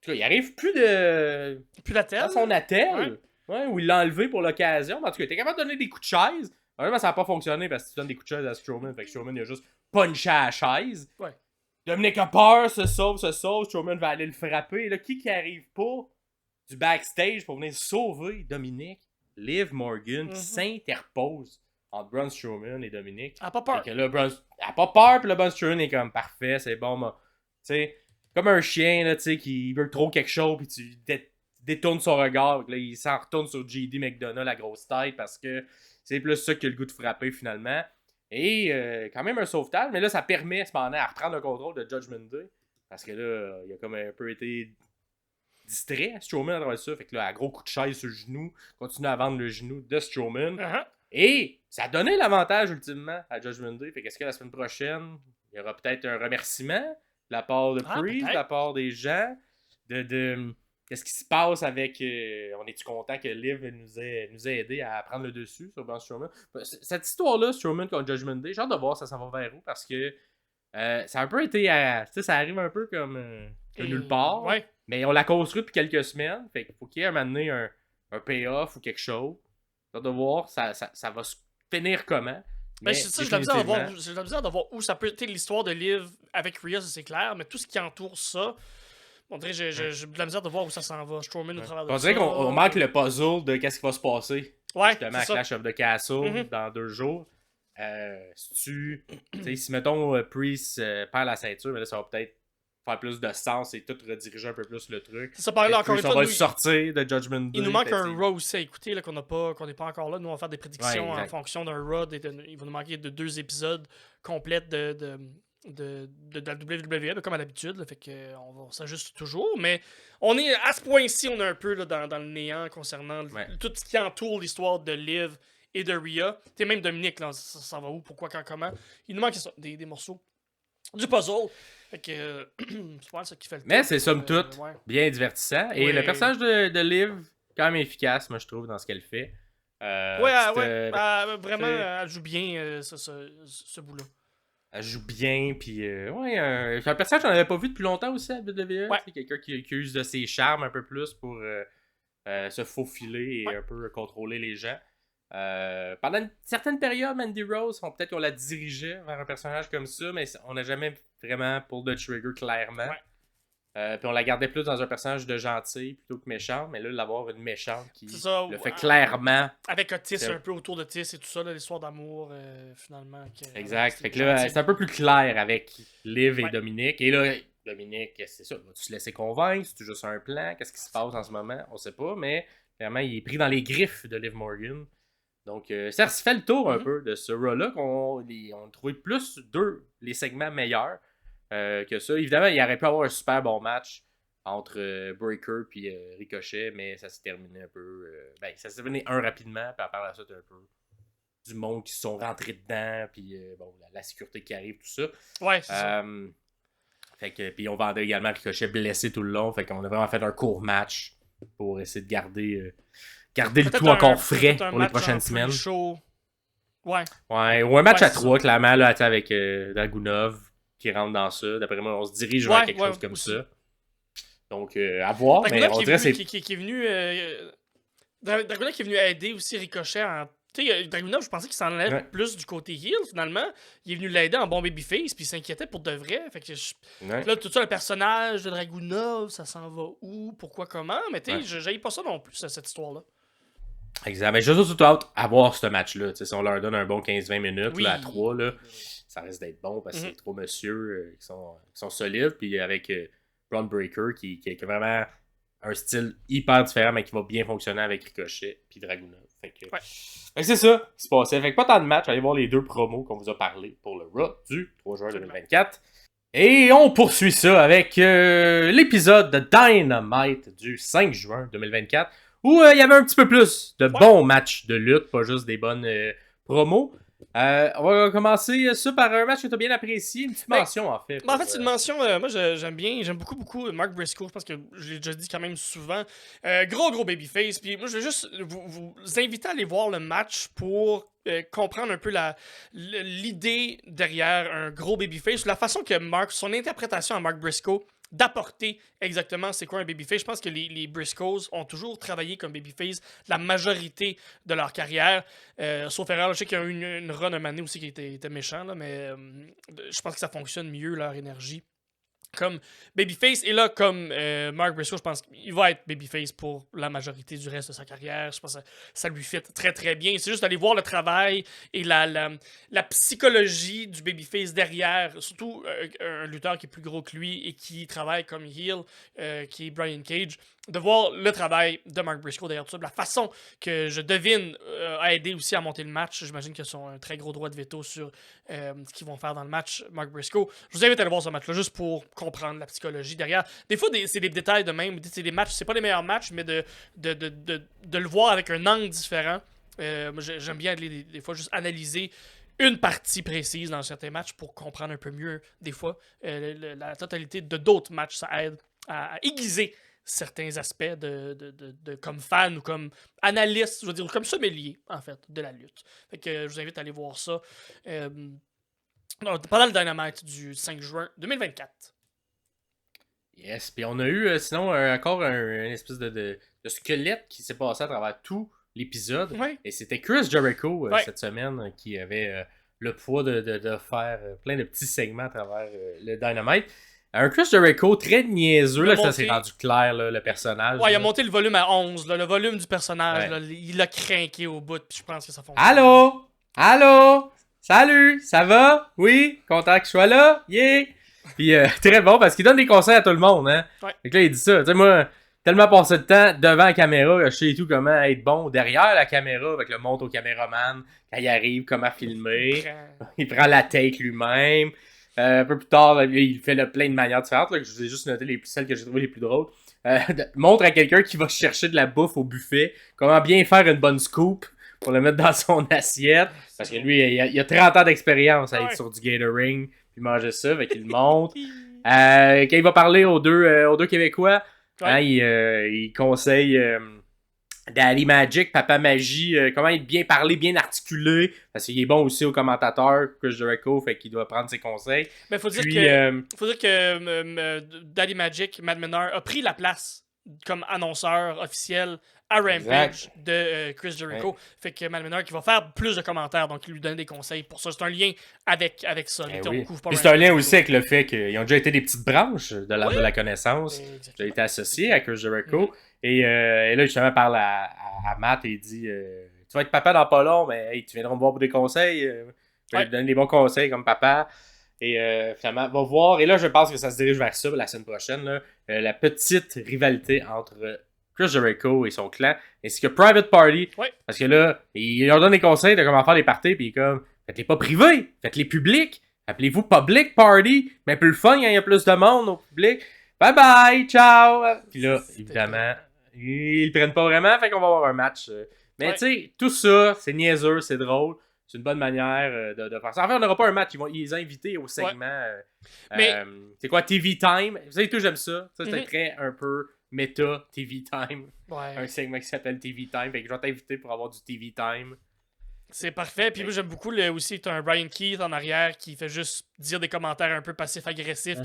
tout cas, il arrive plus d'attelle. Dans son attelle. Ouais, où il l'a enlevé pour l'occasion. Mais en tout cas, il était capable de donner des coups de chaise. Vraiment, ça n'a pas fonctionné parce que tu donnes des coups de chaise à Strowman. Fait que Strowman, il a juste punché à la chaise. Dominique a peur, se sauve. Strowman va aller le frapper. Et là, qui arrive pas du backstage pour venir sauver Dominique? Liv Morgan qui s'interpose entre Braun Strowman et Dominique. Elle a pas peur. Fait que là, elle a pas peur, puis le Braun Strowman est comme parfait, c'est bon, tu sais. Comme un chien, là, tu sais, qui veut trop quelque chose, puis tu détournes son regard. Là, il s'en retourne sur JD McDonough, la grosse tête, parce que c'est plus ça qu'il a le goût de frapper, finalement. Et quand même un sauvetage, mais là, ça permet, cependant, à reprendre le contrôle de Judgment Day. Parce que là, il a comme un peu été distrait, Strowman, à travers ça. Fait que là, un gros coup de chaise sur le genou, continue à vendre le genou de Strowman. Et ça a donné l'avantage, ultimement, à Judgment Day. Fait qu'est-ce que la semaine prochaine, il y aura peut-être un remerciement de la part de Priest, de la part des gens, de qu'est-ce qui se passe avec... on est-tu content que Liv nous ait aidé à prendre le dessus sur Braun Strowman? Cette histoire-là, Strowman contre Judgment Day, j'ai hâte de voir ça va vers où, parce que ça a un peu été... tu sais, ça arrive un peu comme de nulle part, mais on l'a construit depuis quelques semaines, fait qu'il faut qu'il y ait un moment donné un payoff ou quelque chose. J'ai hâte de voir ça va se finir comment. Ben, Mais c'est ça, j'ai de la misère de voir où ça peut être l'histoire de Liv avec Rhea, ça c'est clair, mais tout ce qui entoure ça, on dirait j'ai de la misère de voir où ça s'en va. Strowman au travers de ça. On dirait qu'on manque le puzzle de qu'est-ce qui va se passer. Ouais, justement à Clash of the Castle dans 2 jours. Si mettons Priest perd la ceinture, mais là ça va peut-être faire plus de sens et tout rediriger un peu plus le truc. C'est ça, par là, encore une fois, on va sortir de Judgment Day. Il nous manque un Raw aussi à écouter, là, qu'on n'est pas encore là. Nous, on va faire des prédictions en fonction d'un Raw. Il va nous manquer de 2 épisodes complètes de la WWE, comme à l'habitude. Là, fait que on s'ajuste toujours. Mais on est à ce point-ci, on est un peu là, dans le néant concernant tout ce qui entoure l'histoire de Liv et de Rhea. T'es même Dominique, là, ça va où, pourquoi, quand, comment. Il nous manque ça, des morceaux du puzzle. Fait que c'est pas ça qui fait le Mais c'est somme toute bien divertissant. Et le personnage de Liv, quand même efficace, moi je trouve, dans ce qu'elle fait. Vraiment, elle joue bien ce bout-là. Elle joue bien, puis c'est un personnage qu'on n'avait pas vu depuis longtemps aussi à WWE. C'est quelqu'un qui use de ses charmes un peu plus pour se faufiler et un peu contrôler les gens. Pendant une certaine période, Mandy Rose, peut-être qu'on la dirigeait vers un personnage comme ça, mais on n'a jamais vraiment pull the trigger clairement. Puis on la gardait plus dans un personnage de gentil plutôt que méchant, mais là, l'avoir une méchante qui le fait clairement. Avec Otis, un peu autour de Otis et tout ça, l'histoire d'amour, finalement. Exact. Fait que là, c'est un peu plus clair avec Liv et Dominique. Et là, Dominique, c'est ça, vas-tu se laisser convaincre? C'est juste un plan? Qu'est-ce qui se passe en ce moment? On sait pas, mais clairement, il est pris dans les griffes de Liv Morgan. Donc, ça se fait le tour un peu de ce Raw-là, qu'on a trouvé plus les segments meilleurs que ça. Évidemment, il aurait pu avoir un super bon match entre Breaker et Ricochet, mais ça s'est terminé un peu... ça s'est terminé rapidement, puis à part la suite, un peu du monde qui se sont rentrés dedans, puis la sécurité qui arrive, tout ça. Ouais, c'est ça. Fait que, puis on vendait également Ricochet blessé tout le long, fait qu'on a vraiment fait un court match pour essayer de garder le tout encore frais pour les prochaines semaines. Ouais, ou un match à 3, clairement, là, avec Dragunov qui rentre dans ça. D'après moi, on se dirige vers quelque chose comme ça. Donc, à voir, mais on dirait c'est... qui est venu... Dragunov qui est venu aider aussi Ricochet en... Tu sais, Dragunov, je pensais qu'il s'en allait plus du côté heel, finalement. Il est venu l'aider en bon babyface, puis il s'inquiétait pour de vrai. Fait que là, tout ça, le personnage de Dragunov, ça s'en va où, pourquoi, comment. Mais tu sais, j'haïs pas ça non plus, cette histoire-là. Exact. Mais je suis surtout hâte à voir ce match-là. Si on leur donne un bon 15-20 minutes là, à 3, là, ça risque d'être bon parce que c'est 3 messieurs qui sont solides. Puis avec Braun Breaker qui a vraiment un style hyper différent mais qui va bien fonctionner avec Ricochet puis Dragunov. Fait que c'est ça qui se passait. Fait que pas tant de matchs. Allez voir les 2 promos qu'on vous a parlé pour le Raw du 3 juin 2024. Et on poursuit ça avec l'épisode de Dynamite du 5 juin 2024. Où il y avait un petit peu plus de bons matchs de lutte, pas juste des bonnes promos. On va commencer ça par un match que tu as bien apprécié, une petite mention en fait. En fait, c'est une mention, moi j'aime beaucoup Mark Briscoe, je pense que je l'ai déjà dit quand même souvent. Gros babyface, puis moi je vais juste vous inviter à aller voir le match pour comprendre un peu l'idée derrière un gros babyface, la façon que son interprétation à Mark Briscoe d'apporter exactement c'est quoi un babyface. Je pense que les Briscoes ont toujours travaillé comme babyface la majorité de leur carrière. Sauf erreur, je sais qu'il y a eu une run un moment donné aussi qui était méchant, là, mais je pense que ça fonctionne mieux leur énergie comme babyface. Et là, comme Mark Briscoe, je pense qu'il va être babyface pour la majorité du reste de sa carrière. Je pense que ça lui fit très très bien. C'est juste d'aller voir le travail et la psychologie du babyface derrière, surtout un lutteur qui est plus gros que lui et qui travaille comme heel, qui est Brian Cage. De voir le travail de Mark Briscoe derrière tout ça, la façon que je devine a aidé aussi à monter le match. J'imagine qu'ils ont un très gros droit de veto sur ce qu'ils vont faire dans le match, Mark Briscoe. Je vous invite à aller voir ce match-là juste pour comprendre la psychologie derrière. Des fois, c'est des détails de même. C'est des matchs, c'est pas les meilleurs matchs, mais de le voir avec un angle différent. J'aime bien aller des fois juste analyser une partie précise dans certains matchs pour comprendre un peu mieux, des fois, la totalité de d'autres matchs. Ça aide à aiguiser certains aspects comme fan ou comme analyste, je veux dire, comme sommelier, en fait, de la lutte. Fait que je vous invite à aller voir ça pendant le Dynamite du 5 juin 2024. Yes, puis on a eu sinon encore une espèce de squelette qui s'est passé à travers tout l'épisode. Ouais. Et c'était Chris Jericho Ouais. cette semaine qui avait le poids de faire plein de petits segments à travers le Dynamite. Un Chris Jericho très niaiseux, là, ça s'est rendu clair, là, le personnage. Ouais, il a là. monté le volume à 11, là, le volume du personnage, Ouais. là, il l'a craqué au bout, puis je pense que ça fonctionne. Allô? Allô? Salut? Ça va? Oui? Content que je sois là? Yeah! Puis très bon parce qu'il donne des conseils à tout le monde, hein? Ouais. Fait que là, il dit ça. Tu sais, moi, tellement passé de temps devant la caméra, je sais tout comment être bon derrière la caméra, avec le montre au caméraman, quand il arrive, comment filmer. Il prend la take lui-même. Un peu plus tard, là, il fait plein de manières différentes. Là, que je vous ai juste noté celles que j'ai trouvées les plus drôles. Montre à quelqu'un qui va chercher de la bouffe au buffet comment bien faire une bonne scoop pour le mettre dans son assiette. Parce que lui, il a 30 ans d'expérience à être sur du Gatorade puis manger ça. Fait qu'il le montre. Quand il va parler aux deux Québécois, hein, il conseille Daddy Magic, Papa Magie, comment bien parler, bien articulé. Parce qu'il est bon aussi au commentateur, Chris Jericho, fait qu'il doit prendre ses conseils. Mais faut dire que Daddy Magic, Matt Menard, a pris la place comme annonceur officiel à Rampage de Chris Jericho. Ouais. Fait que Matt Menard qui va faire plus de commentaires, donc il lui donne des conseils pour ça. C'est un lien avec ça. Oui. Puis c'est un lien aussi avec le fait qu'ils ont déjà été des petites branches de l'arbre de la connaissance. J'ai été associé à Chris Jericho. Et là, justement, il parle à Matt et il dit tu vas être papa dans pas long, mais hey, tu viendras me voir pour des conseils. Je vais te donner des bons conseils comme papa. Et finalement, va voir. Et là, je pense que ça se dirige vers ça la semaine prochaine. Là, la petite rivalité entre Chris Jericho et son clan, ainsi que Private Party. Ouais. Parce que là, il leur donne des conseils de comment faire les parties. Puis il est comme, faites-les pas privés, faites-les publics. Appelez-vous Public Party. Mais plus le fun, il y a plus de monde au public. Bye bye, ciao. Puis là, évidemment, ils le prennent pas vraiment. Fait qu'on va avoir un match. Mais tu sais, tout ça, c'est niaiseux, c'est drôle. C'est une bonne manière de faire ça. En fait, on n'aura pas un match. Ils vont les inviter au segment. Mais... c'est quoi, TV Time? Vous savez tout, j'aime ça. Ça, c'était très un peu méta TV Time. Ouais. Un segment qui s'appelle TV Time. Fait que je vais t'inviter pour avoir du TV Time. C'est parfait. Puis moi, j'aime beaucoup aussi, t'as un Brian Keith en arrière qui fait juste dire des commentaires un peu passifs-agressifs,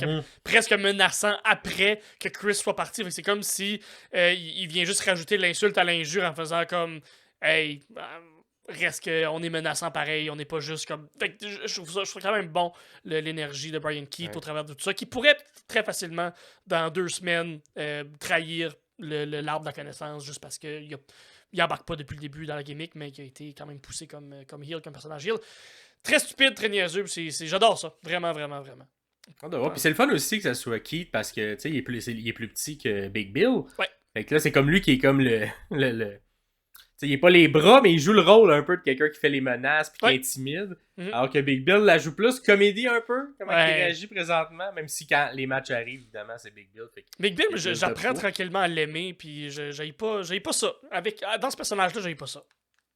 presque menaçants après que Chris soit parti. Fait que c'est comme si il vient juste rajouter l'insulte à l'injure en faisant comme « Hey... reste qu'on est menaçant pareil, on n'est pas juste comme... » Fait que je trouve quand même bon l'énergie de Brian Keith au travers de tout ça, qui pourrait très facilement, dans 2 semaines, trahir l'arbre de la connaissance juste parce qu'il embarque pas depuis le début dans la gimmick, mais qui a été quand même poussé comme heel, comme personnage heel. Très stupide, très niaiseux, j'adore ça. Vraiment, vraiment, vraiment. Puis c'est le fun aussi que ça soit Keith parce que, tu sais, il est plus petit que Big Bill. Ouais. Fait que là, c'est comme lui qui est comme le il n'est pas les bras, mais il joue le rôle un peu de quelqu'un qui fait les menaces puis qui intimide. Alors que Big Bill la joue plus comédie un peu, comment il réagit présentement, même si quand les matchs arrivent, évidemment, c'est Big Bill. Big Bill, j'apprends tranquillement à l'aimer, puis j'aille pas ça. Dans ce personnage-là, j'aille pas ça.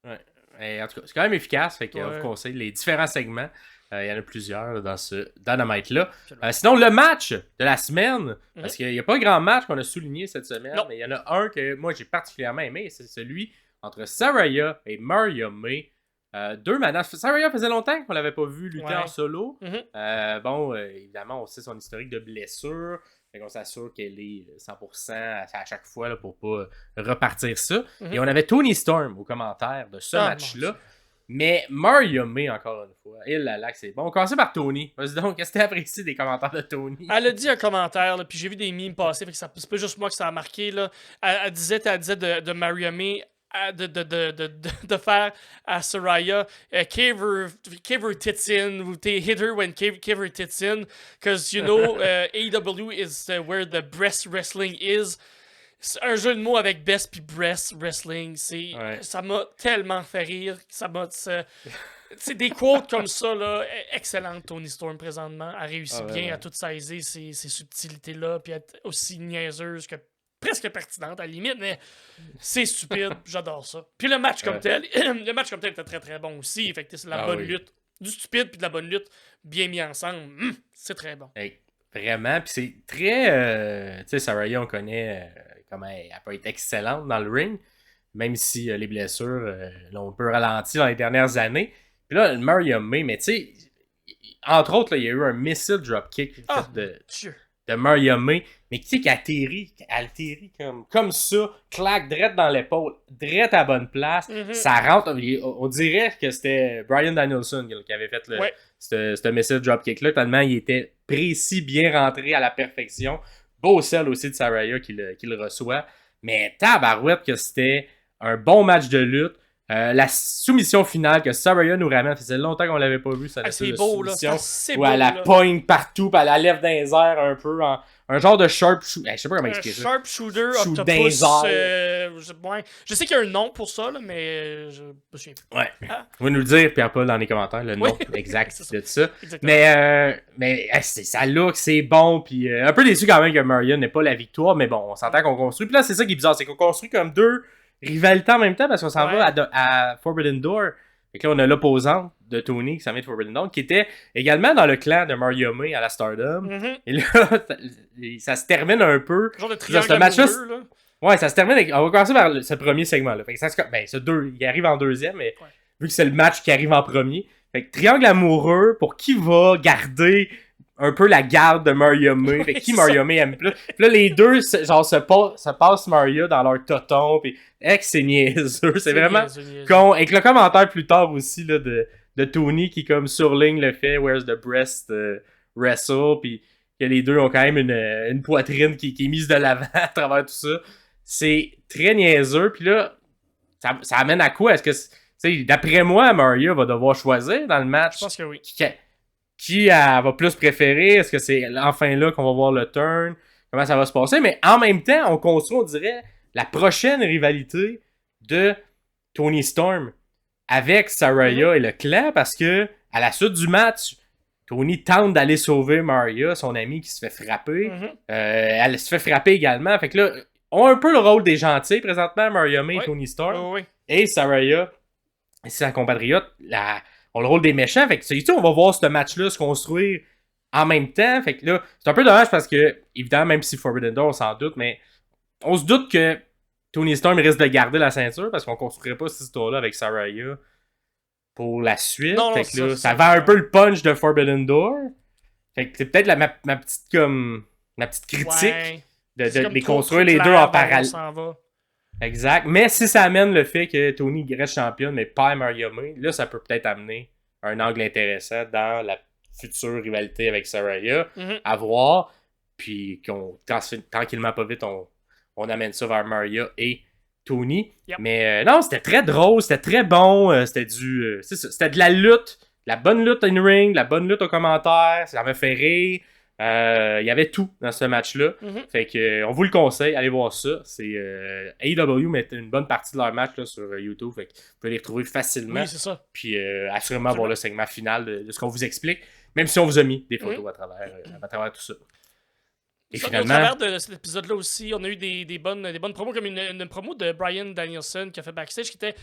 Ouais. Et en tout cas, c'est quand même efficace, fait qu'on vous conseille les différents segments. Il y en a plusieurs là, dans ce Dynamite-là. Sinon, le match de la semaine, parce qu'il n'y a pas un grand match qu'on a souligné cette semaine, mais il y en a un que moi j'ai particulièrement aimé, c'est celui entre Saraya et Maria May. 2 menaces. Saraya faisait longtemps qu'on l'avait pas vu lutter en solo. Évidemment, on sait son historique de blessure. Fait qu'on s'assure qu'elle est 100% à chaque fois là, pour pas repartir ça. Et on avait Toni Storm au commentaire de ce match-là. Mais Maria May, encore une fois, c'est bon. On commence par Toni. Vas-y donc, qu'est-ce que t'as apprécié des commentaires de Toni? Elle a dit un commentaire, là, puis j'ai vu des memes passer, fait que c'est pas juste moi que ça a marqué. Là. Elle disait de Maria May de faire à Saraya cave her tits in, ou hit her when cave her tits in, because you know AEW is where the breast wrestling is. C'est un jeu de mots avec best puis breast wrestling. Ça m'a tellement fait rire. C'est des quotes comme ça, là, excellente Toni Storm présentement. Elle réussit bien à tout saisir ces subtilités-là, puis être aussi niaiseuse que presque pertinente à la limite, mais c'est stupide, j'adore ça. Puis le match comme tel, était très très bon aussi. Fait que c'est la bonne lutte, du stupide puis de la bonne lutte bien mis ensemble. C'est très bon. Hey, vraiment, puis c'est très... tu sais, Saraya, on connaît comment elle peut être excellente dans le ring, même si les blessures l'ont un peu ralenti dans les dernières années. Puis là, Maria May, mais tu sais, entre autres, il y a eu un missile dropkick de de Mariamé, mais qui atterrit comme ça, claque direct dans l'épaule, direct à la bonne place, ça rentre, on dirait que c'était Bryan Danielson qui avait fait ce missile dropkick-là, tellement il était précis, bien rentré à la perfection. Beau sel aussi de Saraya qui le reçoit, mais tabarouette que c'était un bon match de lutte. La soumission finale que Saraya nous ramène, ça faisait longtemps qu'on l'avait pas vu, ça. C'est beau, là. C'est où elle la pogne partout, puis elle la lève dans les airs un peu, un genre de sharp shooter. Je sais pas comment expliquer ça. Sharpshooter, octopus. Je sais qu'il y a un nom pour ça, là, mais je me souviens plus. Ouais. Vous pouvez nous le dire, Pierre-Paul, dans les commentaires, le nom exact de ça. Mais ça look, c'est bon, puis un peu déçu quand même que Marion n'ait pas la victoire, mais bon, on s'entend qu'on construit. Puis là, c'est ça qui est bizarre, c'est qu'on construit comme deux rivalité en même temps parce qu'on s'en va à Forbidden Door. Et là, on a l'opposante de Tony qui s'en vient de Forbidden Door, qui était également dans le clan de Mariamé à la Stardom. Et là, ça se termine un peu. Genre de triangle ce match-là. Là. Ouais, ça se termine avec... On va commencer par ce premier segment-là. Fait que il arrive en deuxième, mais vu que c'est le match qui arrive en premier. Fait que triangle amoureux pour qui va garder un peu la garde de Mariamé. Fait qui Mariamé aime plus. Puis là, les deux, genre, se passent Maria dans leur toton. Puis, c'est niaiseux. C'est vraiment con. Avec le commentaire plus tard aussi, là, de Tony qui, comme, surligne le fait, where's the breast wrestle. Puis, que les deux ont quand même une poitrine qui est mise de l'avant à travers tout ça. C'est très niaiseux. Puis là, ça amène à quoi? Est-ce que, tu sais, d'après moi, Maria va devoir choisir dans le match. Je pense que oui. Qui elle va plus préférer? Est-ce que c'est enfin là qu'on va voir le turn? Comment ça va se passer? Mais en même temps, on construit, on dirait, la prochaine rivalité de Toni Storm avec Saraya et le clan parce que à la suite du match, Toni tente d'aller sauver Maria, son amie qui se fait frapper. Elle se fait frapper également. Fait que là, on a un peu le rôle des gentils présentement, Mariamé et Toni Storm. Et Saraya, sa compatriote, on a le rôle des méchants. Fait que on va voir ce match-là se construire en même temps. Fait que là, c'est un peu dommage parce que, évidemment, même si Forbidden Door, on s'en doute, mais on se doute que Toni Storm risque de garder la ceinture parce qu'on construirait pas cette histoire-là avec Saraya pour la suite. Non, fait que là, ça vend un peu le punch de Forbidden Door. Fait que c'est peut-être ma petite critique de les construire les deux en parallèle. Exact. Mais si ça amène le fait que Tony reste championne, mais pas Mariamé, là, ça peut peut-être amener un angle intéressant dans la future rivalité avec Saraya à voir. Puis tranquillement, pas vite, on amène ça vers Maria et Tony. Mais non, c'était très drôle, c'était très bon. C'était c'était de la lutte, de la bonne lutte in-ring, de la bonne lutte aux commentaires. Ça m'a fait rire. Il y avait tout dans ce match-là. Fait que on vous le conseille, allez voir ça. C'est AEW met une bonne partie de leur match là, sur YouTube. Fait que vous pouvez les retrouver facilement. Oui, c'est ça. Puis assurément voir le segment final de ce qu'on vous explique. Même si on vous a mis des photos à travers tout ça. Et finalement, au travers de cet épisode-là aussi, on a eu des bonnes promos, comme une promo de Bryan Danielson qui a fait backstage, qui était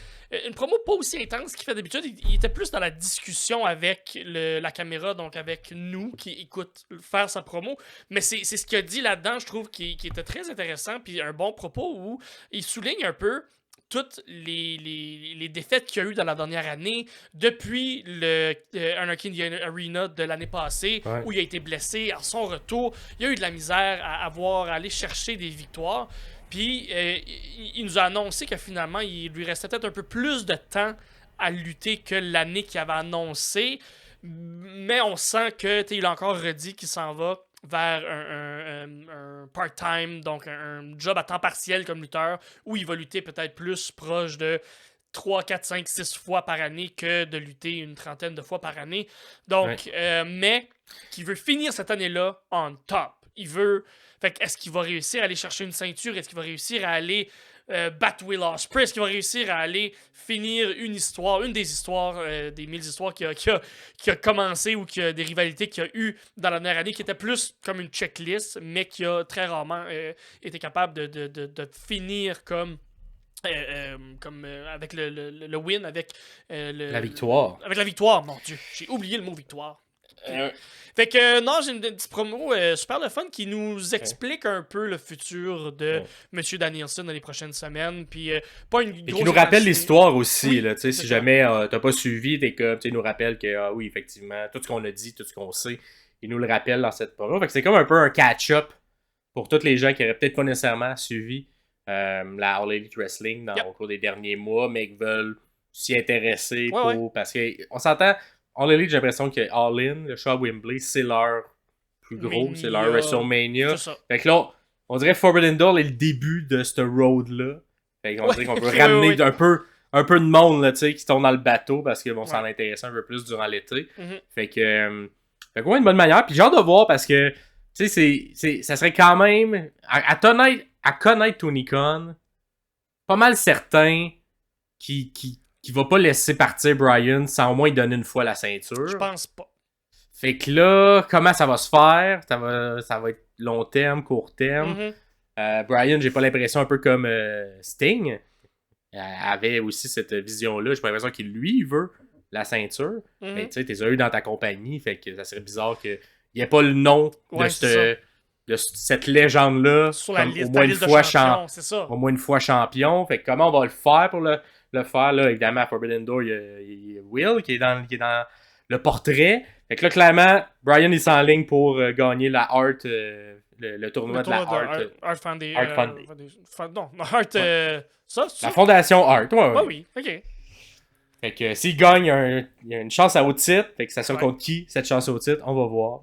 une promo pas aussi intense qu'il fait d'habitude. Il était plus dans la discussion avec la caméra, donc avec nous qui écoutent faire sa promo. Mais c'est ce qu'il a dit là-dedans, je trouve, qui était très intéressant, puis un bon propos où il souligne un peu toutes les défaites qu'il y a eu dans la dernière année, depuis le Anarchy Indiana Arena de l'année passée, où il a été blessé. À son retour, il y a eu de la misère à aller chercher des victoires. Puis, il nous a annoncé que finalement, il lui restait peut-être un peu plus de temps à lutter que l'année qu'il avait annoncé. Mais on sent qu'il a encore redit qu'il s'en va vers un part-time, donc un job à temps partiel comme lutteur, où il va lutter peut-être plus proche de 3, 4, 5, 6 fois par année que de lutter une trentaine de fois par année. Donc, mais qui veut finir cette année-là on top. Il veut... Fait que est-ce qu'il va réussir à aller chercher une ceinture? Est-ce qu'il va réussir à aller battre Will Ospreay? Est-ce qu'il va réussir à aller finir une des histoires, des 1000 histoires qui a commencé ou des rivalités qu'il y a eu dans la dernière année, qui était plus comme une checklist, mais qui a très rarement été capable de finir comme avec le win, avec la victoire. Avec la victoire, mon Dieu. J'ai oublié le mot victoire. Fait que non, j'ai une petite promo super le fun qui nous explique un peu le futur de M. Danielson dans les prochaines semaines. Puis pas une grosse. Et qui nous rappelle l'histoire aussi. Là, si jamais t'as pas suivi, t'es comme, tu nous rappelle que oui, effectivement, tout ce qu'on a dit, tout ce qu'on sait, il nous le rappelle dans cette promo. Fait que c'est comme un peu un catch-up pour tous les gens qui n'auraient peut-être pas nécessairement suivi la All Elite Wrestling au cours des derniers mois, mais qui veulent s'y intéresser parce qu'on s'entend, All Elite, j'ai l'impression que All In, le show à Wembley, c'est leur plus gros, c'est leur WrestleMania. Fait que là, on dirait Forbidden Door est le début de ce road-là. Fait qu'on dirait qu'on peut ramener un peu de monde là, qui tombe dans le bateau parce qu'ils vont s'en intéresser un peu plus durant l'été. Fait que une bonne manière. Puis j'ai hâte de voir parce que tu sais, ça serait quand même à connaître Tony Khan, pas mal certain qu'il va pas laisser partir Bryan sans au moins lui donner une fois la ceinture. Je pense pas. Fait que là, comment ça va se faire? Ça va être long terme, court terme. Bryan, j'ai pas l'impression, un peu comme Sting, avait aussi cette vision-là. J'ai pas l'impression qu'il, lui, veut la ceinture. Mais tu sais, t'es eu dans ta compagnie, fait que ça serait bizarre qu'il n'y ait pas le nom de cette légende-là sur la liste, au moins une fois champion. Champion. Fait que comment on va le faire pour le faire? Là, évidemment, à Forbidden Door, il y a Will qui est dans le portrait. Fait que là, clairement, Bryan il s'enligne pour gagner la Hart, le tournoi de la Hart. Hart Foundation. Non, Hart. La fondation Hart, oui, ok. Fait que s'il gagne, il y a une chance au titre. Fait que ça sera contre qui, cette chance au titre? On va voir.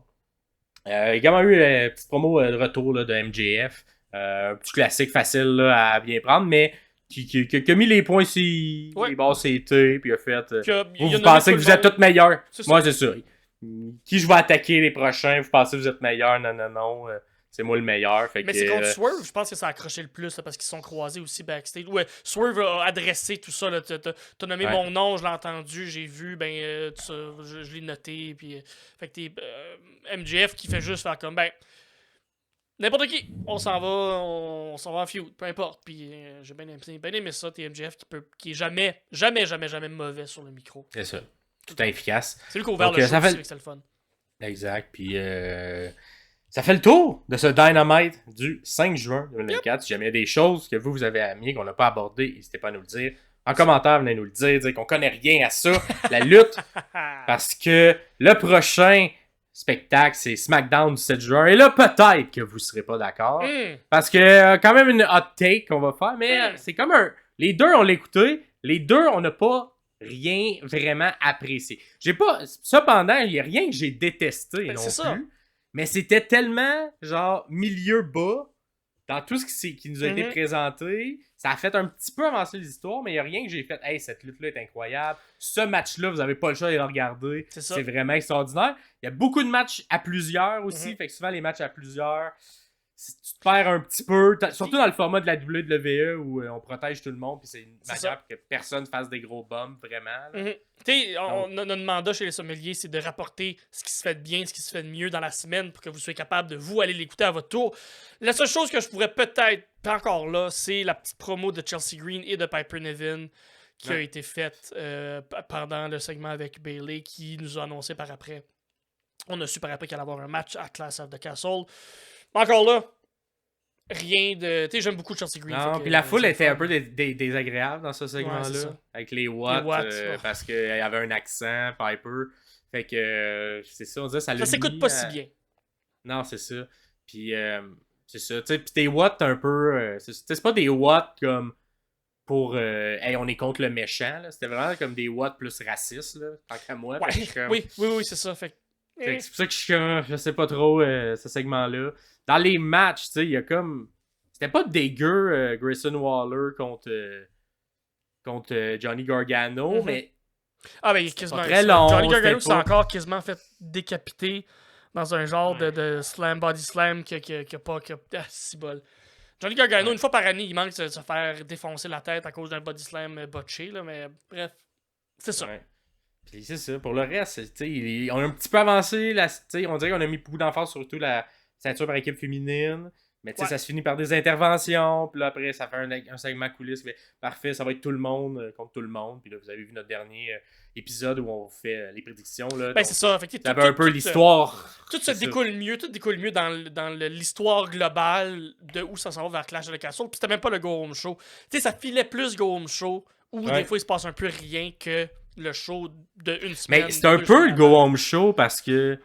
Il y a également eu une petite promo de retour là, de MJF. Un petit classique facile là, à bien prendre, mais qui a mis les points ici, les barres CT, puis a fait. Vous pensez que vous êtes tous meilleurs? Moi, c'est ça. Qui je vais attaquer les prochains? Vous pensez que vous êtes meilleurs? Non. C'est moi le meilleur. Fait mais c'est contre Swerve, je pense que ça a accroché le plus là, parce qu'ils se sont croisés aussi backstage. Ouais, Swerve a adressé tout ça. T'as nommé mon nom, je l'ai entendu, j'ai vu, je l'ai noté. Puis, fait que MJF qui fait juste faire comme n'importe qui, on s'en va en feud, peu importe. Puis j'ai bien aimé ça, t'es MJF qui est jamais mauvais sur le micro. C'est ça. Tout efficace. C'est lui qui a ouvert le show, c'est le fun. Exact. Puis ça fait le tour de ce Dynamite du 5 juin 2024. Si jamais il y a des choses que vous avez aimées, qu'on n'a pas abordées, n'hésitez pas à nous le dire. En commentaire, venez nous le dire qu'on connaît rien à ça, la lutte. Parce que le prochain spectacle, c'est SmackDown du 7 juin. Et là, peut-être que vous ne serez pas d'accord. Parce que quand même une hot take qu'on va faire, mais c'est comme les deux, on l'a écouté. Les deux, on n'a pas rien vraiment apprécié. Cependant, il n'y a rien que j'ai détesté non plus. Mais c'était tellement, genre, milieu bas dans tout ce qui nous a été présenté. Ça a fait un petit peu avancer l'histoire, mais il n'y a rien que j'ai fait. Hey, cette lutte-là est incroyable. Ce match-là, vous n'avez pas le choix de le regarder. C'est vraiment extraordinaire. Il y a beaucoup de matchs à plusieurs aussi. Fait que souvent, les matchs à plusieurs, tu te perds un petit peu. Surtout dans le format de la WWE où on protège tout le monde. Puis c'est une manière pour que personne fasse des gros bums, vraiment. Notre mandat chez les sommeliers, c'est de rapporter ce qui se fait de bien, ce qui se fait de mieux dans la semaine pour que vous soyez capable de vous aller l'écouter à votre tour. La seule chose que je pourrais peut-être, pas encore là, c'est la petite promo de Chelsea Green et de Piper Niven qui a été faite pendant le segment avec Bayley qui nous a annoncé par après. On a su par après qu'il allait avoir un match à Clash of the Castle. Encore là, rien de... Tu sais, j'aime beaucoup Chelsea Green. Non, puis la foule était un peu désagréable dans ce segment-là. Avec les Watts, parce qu'il y avait un accent, Piper. Fait que, c'est ça, on dirait ça s'écoute pas si bien. Non, c'est ça. Puis, c'est ça. Tu sais, puis tes Watts, un peu... c'est pas des Watts comme pour... hey, on est contre le méchant, là. C'était vraiment comme des Watts plus racistes, là, tant qu'à moi. Oui, c'est ça. Fait c'est pour ça que je sais pas trop ce segment-là. Dans les matchs, tu sais, il y a comme... C'était pas dégueu, Grayson Waller contre Johnny Gargano, mais... Ah, ben, quasiment. Très long. Johnny Gargano s'est encore quasiment fait décapiter dans un genre de slam, body slam qui a pas... si bol. Johnny Gargano, une fois par année, il manque de se faire défoncer la tête à cause d'un body slam botché, là, mais bref, c'est ça. Ouais. Puis c'est ça. Pour le reste, on a un petit peu avancé. On dirait qu'on a mis beaucoup d'emphase surtout la ceinture par équipe féminine. Mais ça se finit par des interventions. Puis là, après, ça fait un segment coulisses. Mais parfait, ça va être tout le monde contre tout le monde. Puis là, vous avez vu notre dernier épisode où on fait les prédictions. Là, c'est ça. Ça avait un peu l'histoire. Tout découle mieux dans l'histoire globale de où ça s'en va vers Clash of the Castle. Puis c'était même pas le Go Home Show. Tu sais, ça filait plus Go Home Show où des fois il se passe un peu rien que le show de une semaine. Mais c'est un peu le Go Home Show parce que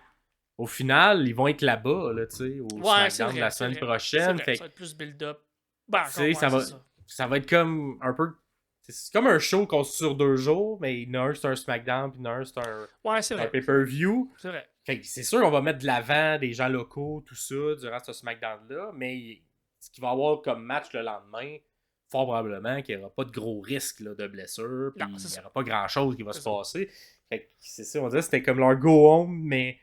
au final, ils vont être là-bas, là, tu sais, au SmackDown de la semaine prochaine. Vrai, fait ça va être plus build-up. Ben, tu sais, ça va être comme un peu... C'est comme un show qu'on se sur 2 jours, mais il y en a un, c'est un SmackDown, puis il y en a un, c'est un pay-per-view. C'est vrai. Fait que c'est sûr qu'on va mettre de l'avant des gens locaux, tout ça, durant ce SmackDown-là, mais ce qu'il va y avoir comme match le lendemain, fort probablement qu'il n'y aura pas de gros risques là, de blessures, puis il n'y aura pas grand-chose qui va se passer. Fait que c'est ça, on dirait que c'était comme leur go-home, mais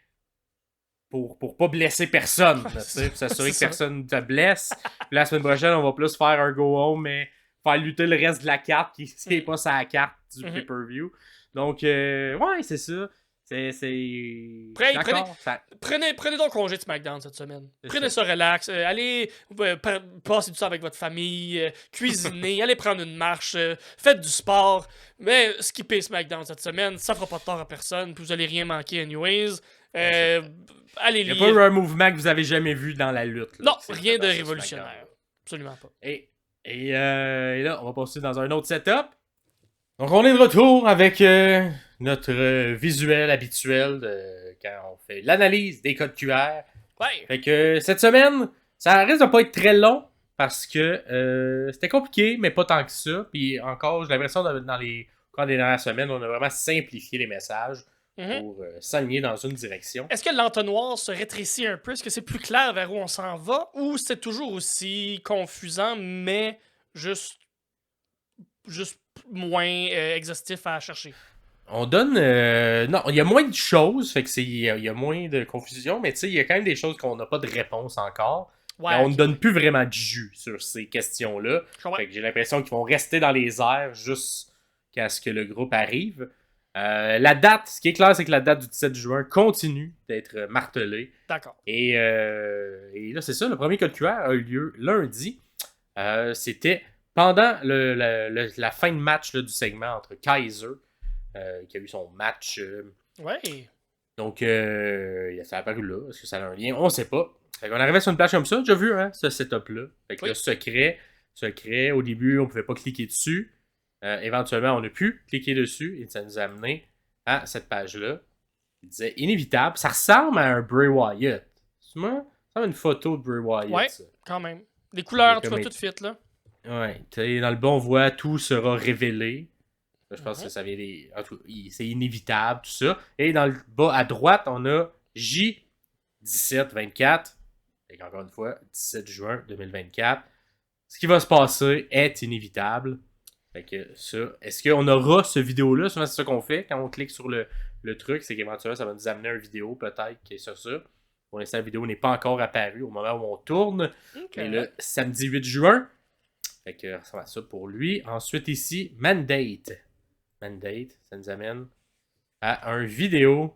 pour pas blesser personne, pour s'assurer que personne ne te blesse. Puis la semaine prochaine, on va plus faire un go-home, mais faire lutter le reste de la carte qui n'est pas sa carte du pay-per-view. Donc, ouais, c'est ça. Prenez donc congé de SmackDown cette semaine. Prenez ça relax. Allez passer du temps avec votre famille. Cuisinez. Allez prendre une marche. Faites du sport. Mais skippez SmackDown cette semaine. Ça fera pas de tort à personne. Puis vous allez rien manquer anyways. Allez lire. Il n'y a pas un mouvement que vous avez jamais vu dans la lutte. Là, non, rien de révolutionnaire. Absolument pas. Et là, on va passer dans un autre setup. Donc, on est de retour avec notre visuel habituel quand on fait l'analyse des codes QR. Ouais. Fait que cette semaine, ça risque de pas être très long parce que c'était compliqué, mais pas tant que ça. Puis encore, j'ai l'impression que dans les dernières semaines, on a vraiment simplifié les messages pour s'aligner dans une direction. Est-ce que l'entonnoir se rétrécit un peu? Est-ce que c'est plus clair vers où on s'en va? Ou c'est toujours aussi confusant, mais juste moins exhaustif à chercher? On donne... non, il y a moins de choses, fait que il y a moins de confusion, mais tu sais, il y a quand même des choses qu'on n'a pas de réponse encore. Ouais, on ne donne plus vraiment de jus sur ces questions-là. Fait que j'ai l'impression qu'ils vont rester dans les airs jusqu'à ce que le groupe arrive. La date, ce qui est clair, c'est que la date du 17 juin continue d'être martelée. D'accord. Et là, c'est ça, le premier code QR a eu lieu lundi. C'était pendant la fin de match là, du segment entre Kaiser, qui a eu son match. Ouais. Donc, ça a apparu là. Est-ce que ça a un lien? On sait pas. Fait qu'on arrivait sur une plage comme ça, j'ai vu ce setup-là. Fait que le secret, au début, on pouvait pas cliquer dessus. Éventuellement, on a pu cliquer dessus et ça nous a amené à cette page-là. Il disait inévitable. Ça ressemble à un Bray Wyatt. C'est moi? Ça ressemble à une photo de Bray Wyatt. Ouais, ça. Quand même. Les couleurs, tu vois, tout fit, là. Ouais. Dans le bas, on voit tout sera révélé. Là, je pense que ça vient des. C'est inévitable, tout ça. Et dans le bas à droite, on a J1724. Et encore une fois, 17 juin 2024. Ce qui va se passer est inévitable. Fait que ça, est-ce qu'on aura ce vidéo-là? Souvent, c'est ça qu'on fait quand on clique sur le truc, c'est qu'éventuellement, ça va nous amener une vidéo, peut-être, qui est sur ça. Pour l'instant, la vidéo n'est pas encore apparue au moment où on tourne. Okay. Mais le samedi 8 juin. Fait que ça va ça pour lui. Ensuite, ici, Mandate, ça nous amène à un vidéo.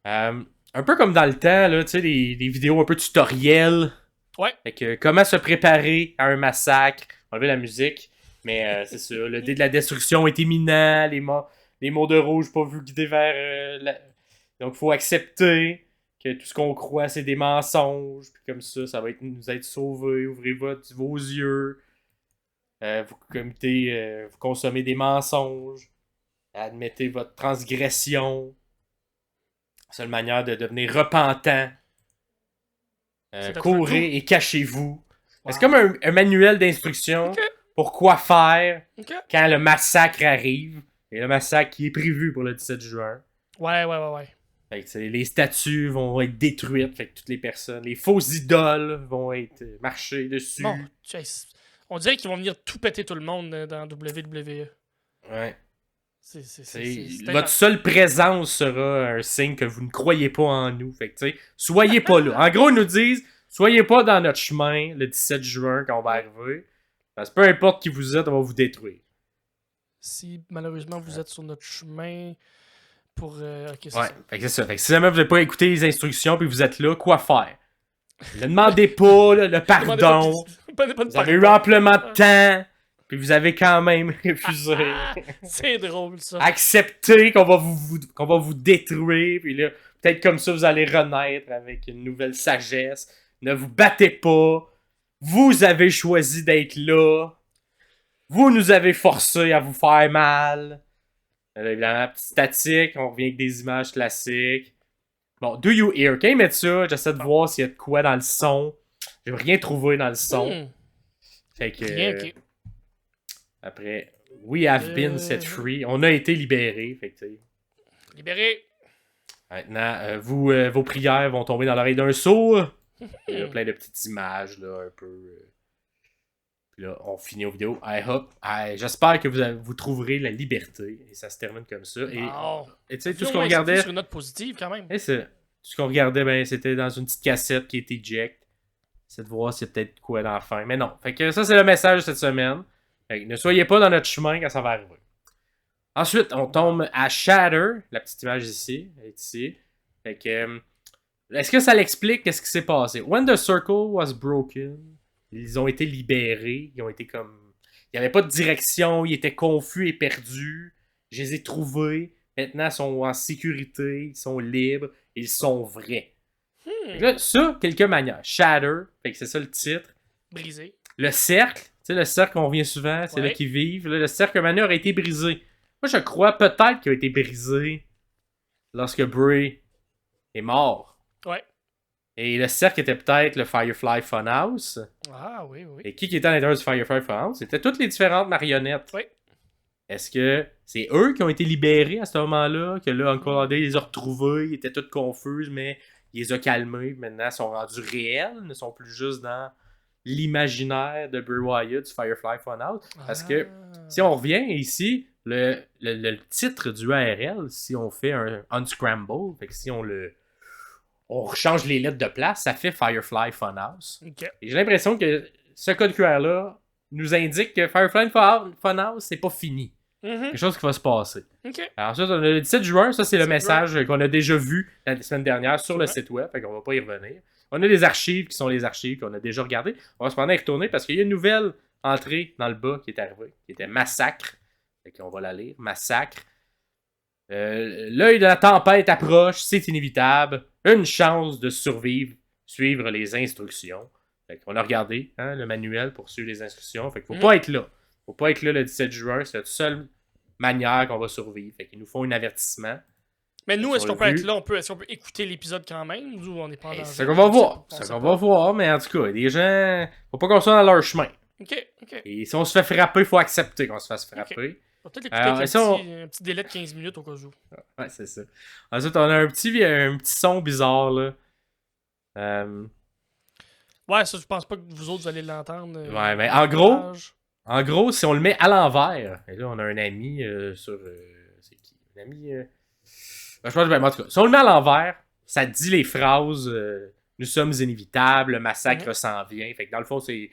Un peu comme dans le temps, là, tu sais, des vidéos un peu tutoriels. Ouais. Fait que comment se préparer à un massacre. Enlever la musique. Mais c'est ça, le dé de la destruction est imminent, les mots de rouge pas vu guider vers donc il faut accepter que tout ce qu'on croit c'est des mensonges, puis comme ça va nous être sauvés, ouvrez vos yeux, vous consommez des mensonges, admettez votre transgression, la seule manière de devenir repentant, courez et cachez-vous. Wow. C'est comme un manuel d'instruction. Okay. Pour quoi faire quand le massacre arrive. Et le massacre qui est prévu pour le 17 juin. Ouais. Fait que les statues vont être détruites. Fait que toutes les personnes, les fausses idoles vont être marchées dessus. Bon, on dirait qu'ils vont venir tout péter tout le monde dans WWE. Ouais. Votre seule présence sera un signe que vous ne croyez pas en nous. Fait que, soyez pas là. En gros, ils nous disent, soyez pas dans notre chemin le 17 juin quand on va arriver. Parce que peu importe qui vous êtes, on va vous détruire. Si malheureusement vous êtes sur notre chemin pour. Fait que c'est ça. Fait que si jamais vous n'avez pas écouté les instructions puis vous êtes là, quoi faire? Ne demandez pas le pardon. Vous avez eu amplement de temps. Puis vous avez quand même refusé. C'est drôle ça. Acceptez qu'on va vous détruire. Puis là, peut-être comme ça vous allez renaître avec une nouvelle sagesse. Ne vous battez pas. Vous avez choisi d'être là. Vous nous avez forcé à vous faire mal. Là, évidemment, petite statique. On revient avec des images classiques. Bon, Do You Hear? Quand ils mettent ça, j'essaie de voir s'il y a de quoi dans le son. J'ai rien trouvé dans le son. Fait que... Rien, ok. Après, We have been set free. On a été libérés. Fait que, Libéré. maintenant, vos prières vont tomber dans l'oreille d'un sourd. Il y a plein de petites images, là, un peu. Puis là, on finit aux vidéos. J'espère que vous trouverez la liberté. Et ça se termine comme ça. Et tu sais, tout ce qu'on regardait. Sur une note positive, quand même. Et tout ce qu'on regardait, ben, c'était dans une petite cassette qui était eject. C'est de voir s'il y a peut-être quoi dans la fin. Mais non. Fait que ça, c'est le message de cette semaine. Fait que ne soyez pas dans notre chemin quand ça va arriver. Ensuite, on tombe à Shatter. La petite image ici. Elle est ici. Fait que. Est-ce que ça l'explique qu'est-ce qui s'est passé? When the circle was broken, ils ont été libérés. Ils ont été comme. Il n'y avait pas de direction. Ils étaient confus et perdus. Je les ai trouvés. Maintenant, ils sont en sécurité. Ils sont libres. Ils sont vrais. Là, ça, quelques manières. Shatter. Fait que c'est ça le titre. Brisé. Le cercle. Tu sais, le cercle, on revient souvent. C'est là qu'ils vivent. Là, le cercle maintenant aurait été brisé. Moi, je crois peut-être qu'il a été brisé lorsque Bray est mort. Ouais. Et le cercle était peut-être le Firefly Funhouse. Ah oui, oui. Et qui était à l'intérieur du Firefly Funhouse? C'était toutes les différentes marionnettes. Oui. Est-ce que c'est eux qui ont été libérés à ce moment-là? Que là, Uncle Howdy les a retrouvés, ils étaient tous confus, mais il les a calmés. Maintenant, ils sont rendus réels, ne sont plus juste dans l'imaginaire de Bray Wyatt du Firefly Funhouse. Parce que si on revient ici, le titre du ARL, si on fait un unscramble, fait que si on rechange les lettres de place, ça fait Firefly Funhouse. Okay. Et j'ai l'impression que ce code QR-là nous indique que Firefly Funhouse, c'est pas fini. Quelque chose qui va se passer. Okay. Alors ensuite, on a le 17 juin, ça c'est le message qu'on a déjà vu la semaine dernière sur le site web, fait qu'on va pas y revenir. On a des archives qui sont les archives qu'on a déjà regardées. On va cependant y retourner parce qu'il y a une nouvelle entrée dans le bas qui est arrivée, qui était Massacre. Fait qu'on va la lire. Massacre. L'œil de la tempête approche, c'est inévitable. Une chance de survivre, suivre les instructions. Fait qu'on a regardé le manuel pour suivre les instructions. Fait qu'il faut pas être là. Faut pas être là le 17 juin. C'est la seule manière qu'on va survivre. Fait qu'ils nous font un avertissement. Mais nous, est-ce qu'on peut être là? Est-ce qu'on peut écouter l'épisode quand même? Ou on n'est pas en danger? C'est ça qu'on va voir. C'est ça qu'on va voir. Mais en tout cas, les gens, faut pas qu'on soit dans leur chemin. OK. Et si on se fait frapper, il faut accepter qu'on se fasse frapper. Okay. On va peut-être écouter avec un petit délai de 15 minutes au cas où. Ouais, c'est ça. Ensuite, on a un petit son bizarre, là. Ouais, ça, je pense pas que vous autres, vous allez l'entendre. Ouais, mais en gros, si on le met à l'envers, et là, on a un ami sur... c'est qui? Un ami... je pense que, en tout cas, si on le met à l'envers, ça dit les phrases nous sommes inévitables, le massacre s'en vient. Fait que dans le fond, c'est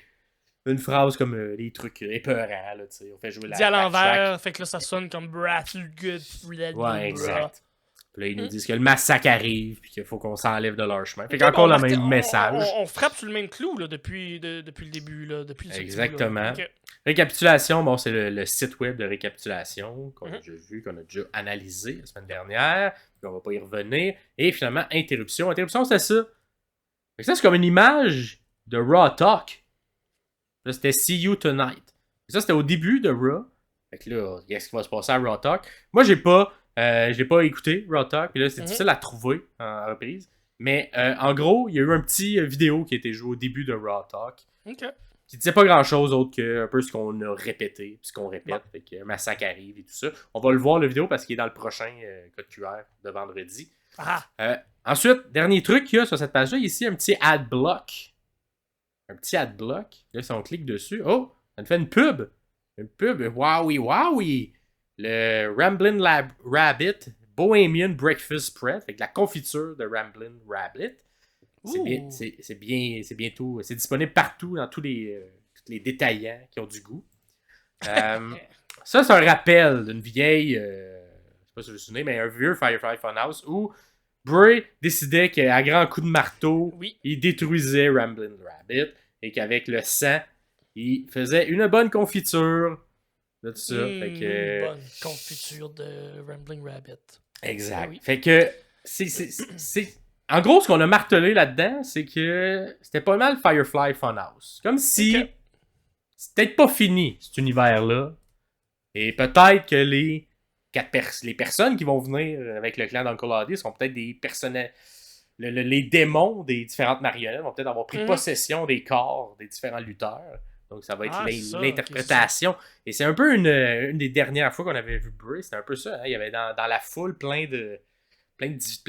une phrase comme des trucs épeurants, là, tu sais. On fait jouer la... Dit à l'envers, fait que là, ça sonne comme Breath Good. Ouais, exact. Puis là, ils nous disent que le massacre arrive, puis qu'il faut qu'on s'enlève de leur chemin. Fait qu'encore le même message. On frappe sur le même clou, là, depuis le début, là, depuis le exactement. Okay. Récapitulation, bon, c'est le site web de récapitulation qu'on a déjà vu, qu'on a déjà analysé la semaine dernière, puis on va pas y revenir. Et finalement, interruption. Interruption, c'est ça. Fait que ça, c'est comme une image de Raw Talk. Là, c'était See You Tonight. Et ça, c'était au début de Raw. Fait que là, qu'est-ce qui va se passer à Raw Talk? Moi, j'ai pas écouté Raw Talk, puis là, c'est difficile à trouver en reprise. Mais en gros, il y a eu un petit vidéo qui a été joué au début de Raw Talk. OK. Qui disait pas grand chose autre que un peu ce qu'on a répété, puis ce qu'on répète, fait que Massacre arrive et tout ça. On va le voir le vidéo parce qu'il est dans le prochain code QR de vendredi. Ensuite, dernier truc qu'il y a sur cette page-là, ici, un petit ad block. Un petit ad block. Là, si on clique dessus, oh, ça nous fait une pub. Une pub, wowie. Le Ramblin' Rabbit Bohemian Breakfast Spread, avec la confiture de Ramblin' Rabbit. C'est bientôt. C'est disponible partout dans tous les détaillants qui ont du goût. Ça, c'est un rappel d'une vieille. Je sais pas si vous vous souvenez, mais un vieux Firefly Funhouse où Bray décidait qu'à grand coup de marteau, il détruisait Ramblin' Rabbit et qu'avec le sang, il faisait une bonne confiture de tout ça. Une bonne confiture de Ramblin' Rabbit. Exact. Fait que c'est en gros, ce qu'on a martelé là-dedans, c'est que c'était pas mal Firefly Funhouse. Comme si c'est peut-être pas fini, cet univers-là. Et peut-être que les les personnes qui vont venir avec le clan d'Uncle Howdy seront peut-être des personnages. Les démons des différentes marionnettes vont peut-être avoir pris possession des corps des différents lutteurs. Donc, ça va être l'interprétation. Et c'est un peu une des dernières fois qu'on avait vu Bray. C'était un peu ça. Hein? Il y avait dans la foule plein de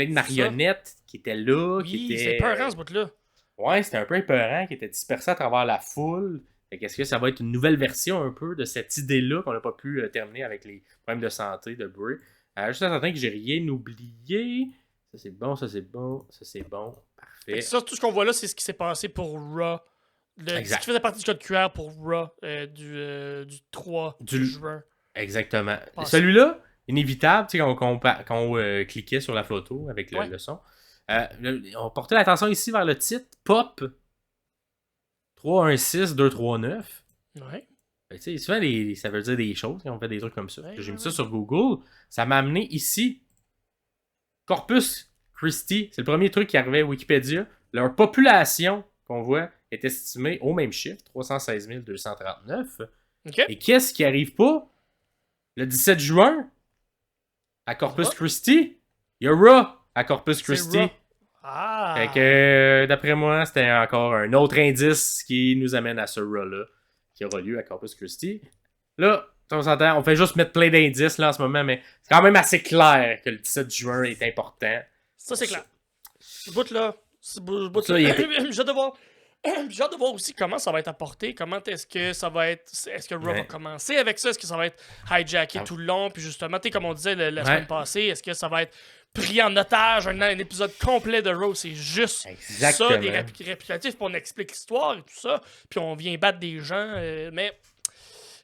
marionnettes qui étaient là. Oui, c'est peurant ce bout-là. Ouais, c'était un peu épeurant, qui était dispersé à travers la foule. Est-ce que ça va être une nouvelle version un peu de cette idée-là qu'on n'a pas pu terminer avec les problèmes de santé de Bray? Juste à certain que j'ai rien oublié. Ça c'est bon, ça c'est bon, ça c'est bon. Parfait. Ça, tout ce qu'on voit là, c'est ce qui s'est passé pour Raw. Ce qui faisait partie du code QR pour Raw du 3 juin. Exactement. Celui-là, inévitable, tu sais, quand on cliquait sur la photo avec le son. On portait l'attention ici vers le titre Pop 316239. Ouais. Tu sais, souvent, ça veut dire des choses quand on fait des trucs comme ça. J'ai mis ça sur Google. Ça m'a amené ici. Corpus Christi. C'est le premier truc qui arrivait à Wikipédia. Leur population, qu'on voit, est estimée au même chiffre, 316 239. Okay. Et qu'est-ce qui arrive pas? Le 17 juin, à Corpus Christi, il y a Raw à Corpus Christi. Fait que, d'après moi, c'était encore un autre indice qui nous amène à ce Raw-là, qui aura lieu à Corpus Christi. Là, on s'entend, on fait juste mettre plein d'indices là en ce moment, mais c'est quand même assez clair que le 17 juin est important. Ça, c'est clair. Ce bout-là, j'ai hâte de voir aussi comment ça va être apporté, comment est-ce que ça va être, est-ce que Raw va commencer avec ça, est-ce que ça va être hijacké tout le long, puis justement, comme on disait la semaine passée, est-ce que ça va être pris en otage, un épisode complet de Raw, c'est juste ça, des réplicatifs, puis on explique l'histoire et tout ça, puis on vient battre des gens, mais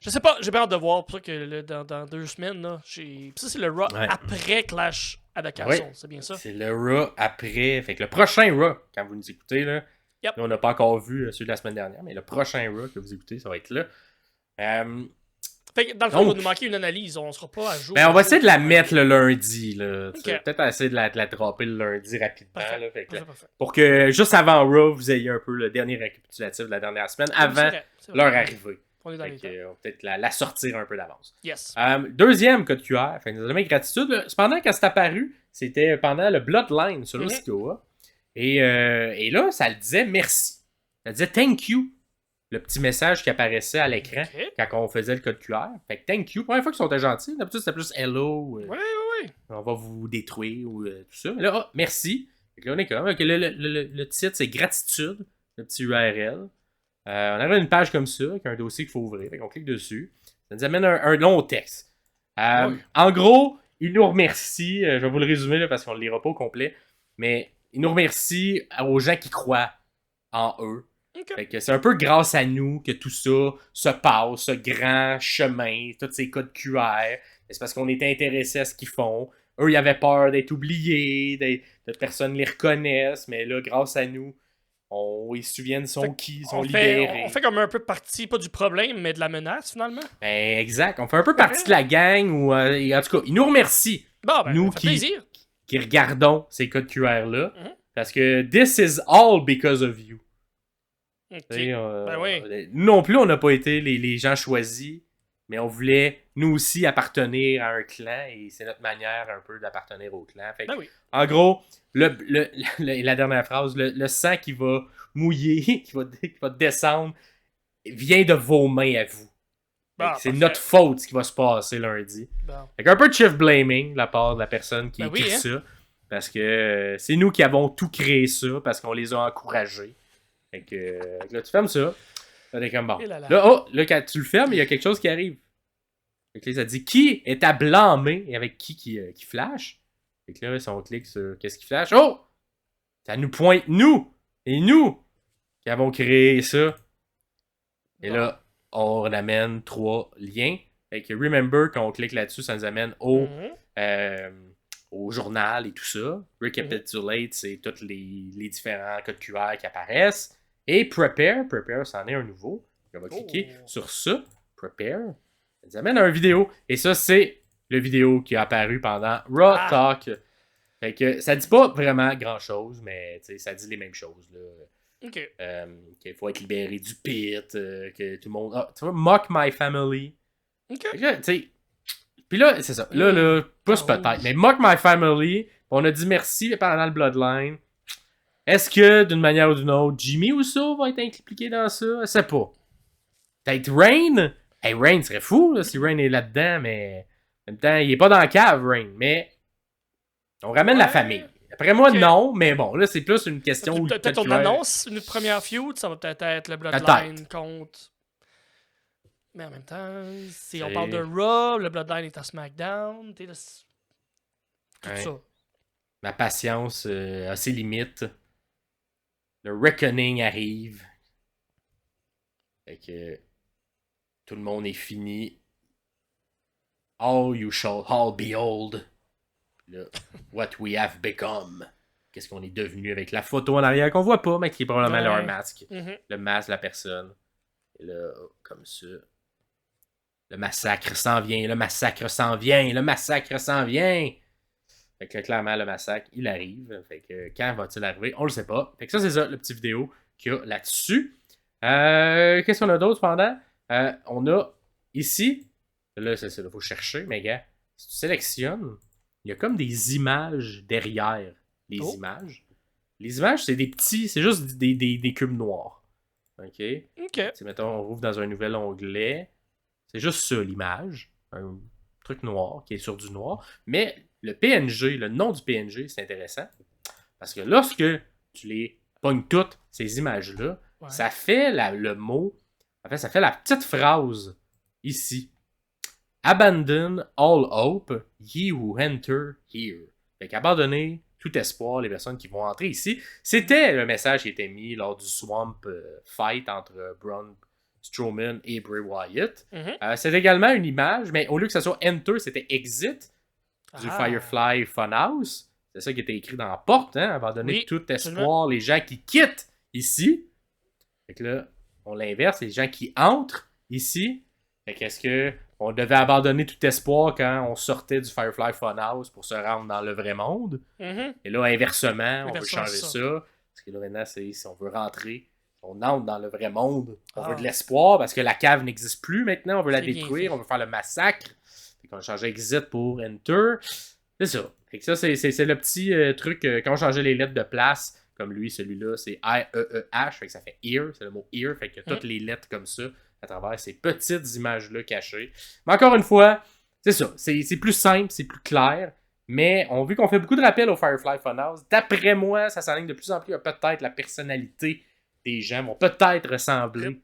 je sais pas, j'ai bien hâte de voir, pour ça que dans 2 semaines, là, ça c'est le Raw après Clash à the Castle, c'est bien ça? C'est le Raw après, fait que le prochain Raw, quand vous nous écoutez, là, on n'a pas encore vu celui de la semaine dernière, mais le prochain Raw que vous écoutez, ça va être là. Fait que dans le fond, il va nous manquer une analyse, on sera pas à jour. Ben, on va essayer de la mettre le lundi. Là. Peut-être essayer de la dropper le lundi rapidement. Là, fait que, pour que juste avant Raw, vous ayez un peu le dernier récapitulatif de la dernière semaine, avant leur arrivée. On va peut-être la sortir un peu d'avance. Yes. Deuxième code QR, fait nous donner gratitude. Cependant, quand c'est apparu, c'était pendant le Bloodline sur le site Goa. Et là, ça le disait merci. Ça disait thank you. Le petit message qui apparaissait à l'écran quand on faisait le code QR. Fait que thank you. Première fois qu'ils sont gentils. D'habitude, c'était plus hello. On va vous détruire ou tout ça. Mais là, merci. Fait que là, on est comme. Le titre, c'est gratitude. Le petit URL. On arrive à une page comme ça, avec un dossier qu'il faut ouvrir. Fait qu'on clique dessus. Ça nous amène un long texte. En gros, il nous remercie. Je vais vous le résumer là, parce qu'on ne le lira pas au complet. Mais il nous remercie aux gens qui croient en eux. Fait que c'est un peu grâce à nous que tout ça se passe, ce grand chemin, tous ces codes QR. C'est parce qu'on était intéressés à ce qu'ils font. Eux, ils avaient peur d'être oubliés, de personne les reconnaisse, mais là, grâce à nous, ils se souviennent sont libérés. On fait comme un peu partie, pas du problème, mais de la menace, finalement. Ben, exact. On fait un peu partie de la gang, ou en tout cas, ils nous remercient. Nous qui regardons ces codes QR-là. Parce que this is all because of you. Nous non plus, on n'a pas été les gens choisis, mais on voulait, nous aussi, appartenir à un clan, et c'est notre manière un peu d'appartenir au clan. Fait que, en gros, la dernière phrase, le sang qui va mouiller, qui va descendre, vient de vos mains à vous. C'est notre faute ce qui va se passer lundi. Fait un peu de shift blaming de la part de la personne qui écrit ça, parce que c'est nous qui avons tout créé ça, parce qu'on les a encouragés. Fait que là, tu fermes ça. Là, t'es comme bon. Là, quand tu le fermes, il y a quelque chose qui arrive. Fait que là, ça dit qui est à blâmer et avec qui flash. Fait que là, si on clique sur qu'est-ce qui flash, ça nous pointe nous. Et nous qui avons créé ça. Et là, on amène 3 liens. Fait que remember, quand on clique là-dessus, ça nous amène au journal et tout ça. Recapitulate, c'est tous les différents codes QR qui apparaissent. Et Prepare, c'en est un nouveau. On va cliquer sur ça. Prepare. Ça nous amène à une vidéo. Et ça, c'est le vidéo qui a apparu pendant Raw Talk. Fait que ça dit pas vraiment grand-chose, mais ça dit les mêmes choses. Là. Qu'il faut être libéré du pit, que tout le monde... tu vois, mock my family. Fait que, Puis là, c'est ça. Là, plus peut-être. Mais Mock My Family, on a dit merci pendant le Bloodline. Est-ce que, d'une manière ou d'une autre, Jimmy Uso va être impliqué dans ça? Je sais pas. Peut-être Rain? Hey, Rain serait fou là, si Rain est là-dedans, mais en même temps, il est pas dans la cave, Rain. Mais on ramène la famille. Après moi, non, mais bon, là, c'est plus une question où peut-être on annonce une première feud, ça va peut-être être le Bloodline contre... Mais en même temps, si on parle de Raw, le Bloodline est à SmackDown, tout ça. Ma patience a ses limites. Le Reckoning arrive. Fait que tout le monde est fini. All you shall all behold. Là, what we have become. Qu'est-ce qu'on est devenu avec la photo en arrière qu'on voit pas, mais qui est probablement leur masque. Le masque de la personne. Et là, comme ça. Le massacre s'en vient, le massacre s'en vient, le massacre s'en vient. Fait que clairement, le massacre, il arrive. Fait que quand va-t-il arriver? On le sait pas. Fait que ça, c'est ça, le petit vidéo qu'il y a là-dessus. Qu'est-ce qu'on a d'autre cependant? On a ici, là, c'est ça, il faut chercher, mais gars, si tu sélectionnes, il y a comme des images derrière les images. Les images, c'est des petits, c'est juste des cubes noirs. OK? T'sais, mettons, on rouvre dans un nouvel onglet. C'est juste ça, l'image. Un truc noir qui est sur du noir. Mais le PNG, le nom du PNG, c'est intéressant. Parce que lorsque tu les pognes toutes, ces images-là, ça fait le mot, en fait, ça fait la petite phrase ici. Abandon all hope, ye who enter here. Fait qu'abandonner tout espoir, les personnes qui vont entrer ici. C'était le message qui était mis lors du Swamp Fight entre Braun Strowman et Bray Wyatt. C'est également une image, mais au lieu que ça soit Enter, c'était Exit du Firefly Funhouse. C'est ça qui était écrit dans la porte, hein, abandonner tout espoir, les gens qui quittent ici. Fait que là, on l'inverse, les gens qui entrent ici. Fait qu'est-ce que on devait abandonner tout espoir quand on sortait du Firefly Funhouse pour se rendre dans le vrai monde. Et là, inversement, on veut changer ça. Parce que là, maintenant, c'est si on veut rentrer, on entre dans le vrai monde. On veut de l'espoir parce que la cave n'existe plus maintenant. On veut la détruire. On veut faire le massacre. Fait qu'on a changé Exit pour Enter. C'est ça. Fait que ça, c'est le petit truc. Quand on changeait les lettres de place, comme lui, celui-là, c'est I-E-E-H. Fait que ça fait ear. C'est le mot ear. Fait que toutes les lettres comme ça à travers ces petites images-là cachées. Mais encore une fois, c'est ça. C'est plus simple, c'est plus clair. Mais on vu qu'on fait beaucoup de rappels au Firefly Funhouse. D'après moi, ça s'aligne de plus en plus à peut-être la personnalité des gens vont peut-être ressembler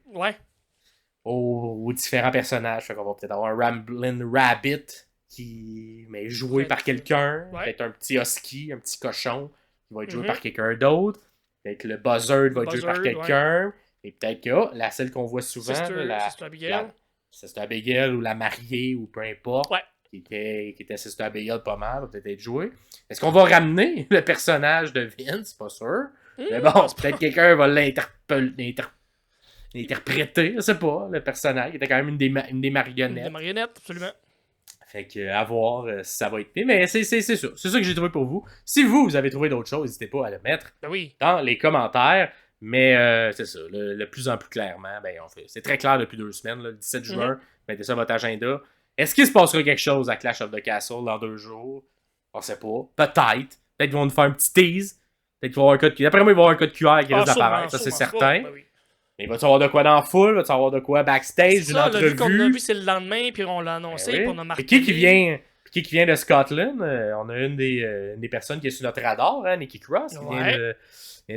aux différents personnages. Fait qu'on va peut-être avoir un Ramblin' Rabbit qui est joué par quelqu'un. Peut-être un petit husky, un petit cochon qui va être joué par quelqu'un d'autre. Peut-être le Buzzard va être joué par quelqu'un. Et peut-être que celle qu'on voit souvent, Sister Abigail ou la mariée ou peu importe, qui était Sister Abigail pas mal, va peut-être être joué. Est-ce qu'on va ramener le personnage de Vince? Pas sûr. Mais bon, peut-être quelqu'un va l'interpréter, je sais pas, le personnage. Il était quand même une des marionnettes. Des marionnettes, absolument. Fait que, à voir si ça va être pire. Mais c'est ça. C'est ça que j'ai trouvé pour vous. Si vous avez trouvé d'autres choses, n'hésitez pas à le mettre dans les commentaires. Mais c'est ça, de plus en plus clairement, c'est très clair depuis 2 semaines, là, le 17 juin, mettez ça à votre agenda. Est-ce qu'il se passera quelque chose à Clash of the Castle dans 2 jours? On sait pas. Peut-être. Peut-être qu'ils vont nous faire un petit tease. Peut-être qu'il va y avoir un code QR. Après moi, il va y avoir un code QR qui risque d'apparaître, ça c'est certain. Mais il va-tu avoir de quoi dans la foule? Va-tu avoir de quoi backstage? Une entrevue? Qu'on a vu, c'est le lendemain, puis on l'a annoncé, puis on a marqué. Qui vient de Scotland? On a une des personnes qui est sur notre radar, hein, Nikki Cross, qui vient de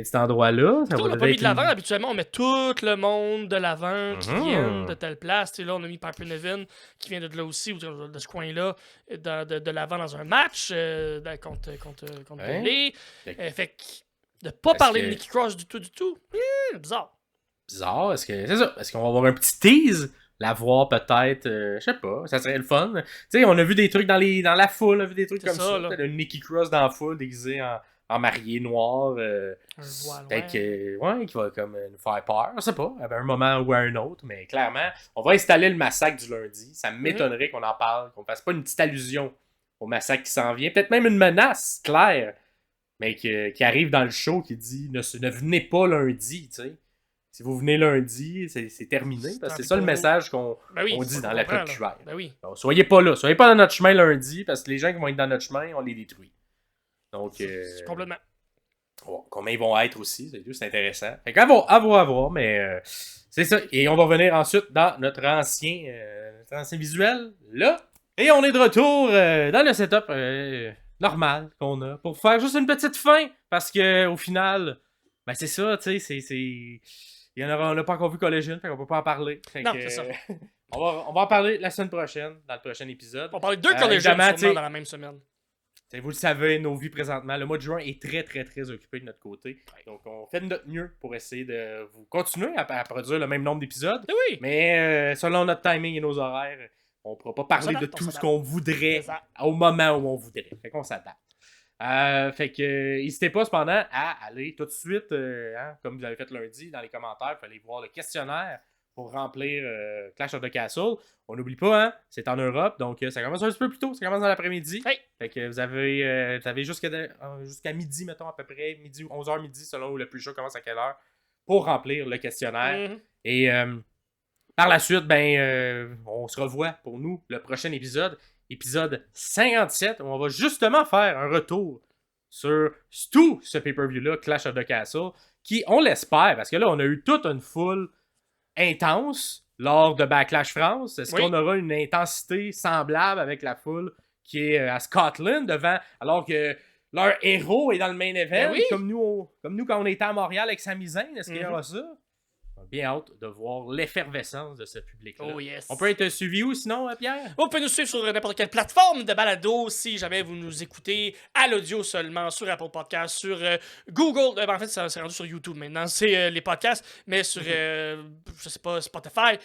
cet endroit-là. On n'a pas mis de l'avant. Habituellement, on met tout le monde de l'avant qui viennent de telle place. T'sais, là, on a mis Piper Niven qui vient de là aussi, ou de ce coin-là, de l'avant dans un match contre Bayley. Fait que de pas parler de Nikki Cross du tout, bizarre. Bizarre. Est-ce qu'on va avoir un petit tease? La voir peut-être, je sais pas, ça serait le fun. Tu sais, on a vu des trucs dans la foule, on a vu des trucs comme ça. Une Nikki Cross dans la foule déguisée en mariée noire. Peut-être qui va comme nous faire peur. Je sais pas, à un moment ou à un autre, mais clairement, on va installer le massacre du lundi. Ça m'étonnerait qu'on en parle, qu'on fasse pas une petite allusion au massacre qui s'en vient. Peut-être même une menace claire, mais qui arrive dans le show qui dit ne venez pas lundi, tu sais. Si vous venez lundi, c'est terminé. Parce que c'est ça le message qu'on dit dans la code QR. Ben oui. Donc, soyez pas là. Soyez pas dans notre chemin lundi parce que les gens qui vont être dans notre chemin, on les détruit. Donc, c'est complètement. Combien ils vont être aussi, c'est intéressant. Fait qu'à voir, mais c'est ça. Et on va revenir ensuite dans notre ancien visuel, là. Et on est de retour dans le setup normal qu'on a pour faire juste une petite fin. Parce que au final, ben c'est ça, tu sais, on n'a pas encore vu Collision, fait qu'on peut pas en parler. Non, c'est ça. on va en parler la semaine prochaine, dans le prochain épisode. On va parler de 2 Collision sûrement dans la même semaine. Vous le savez, nos vies présentement, le mois de juin est très, très, très occupé de notre côté. Donc, on fait de notre mieux pour essayer de vous continuer à produire le même nombre d'épisodes. Oui. Mais selon notre timing et nos horaires, on ne pourra pas parler de tout ce qu'on voudrait au moment où on voudrait. Fait qu'on s'adapte. Fait que n'hésitez pas cependant à aller tout de suite, comme vous avez fait lundi, dans les commentaires, vous allez voir le questionnaire pour remplir Clash of the Castle. On n'oublie pas, c'est en Europe, donc ça commence un petit peu plus tôt, ça commence dans l'après-midi. Hey. Fait que vous avez jusqu'à midi, mettons, à peu près, 11h midi, selon où le plus chaud commence à quelle heure, pour remplir le questionnaire. Mm-hmm. Et par la suite, on se revoit pour nous, le prochain épisode 57, où on va justement faire un retour sur tout ce pay-per-view-là, Clash of the Castle, qui, on l'espère, parce que là, on a eu toute une foule intense lors de Backlash France. Est-ce qu'on aura une intensité semblable avec la foule qui est à Scotland devant, alors que leur héros est dans le main event, comme nous quand on était à Montréal avec Sami Zayn? Est-ce qu'il y aura ça? Bien hâte de voir l'effervescence de ce public-là. Oh yes. On peut être suivi où sinon, Pierre? Vous pouvez nous suivre sur n'importe quelle plateforme de balado si jamais vous nous écoutez à l'audio seulement, sur Apple Podcasts, sur Google. En fait, c'est rendu sur YouTube maintenant. C'est les podcasts, mais sur, je sais pas, Spotify,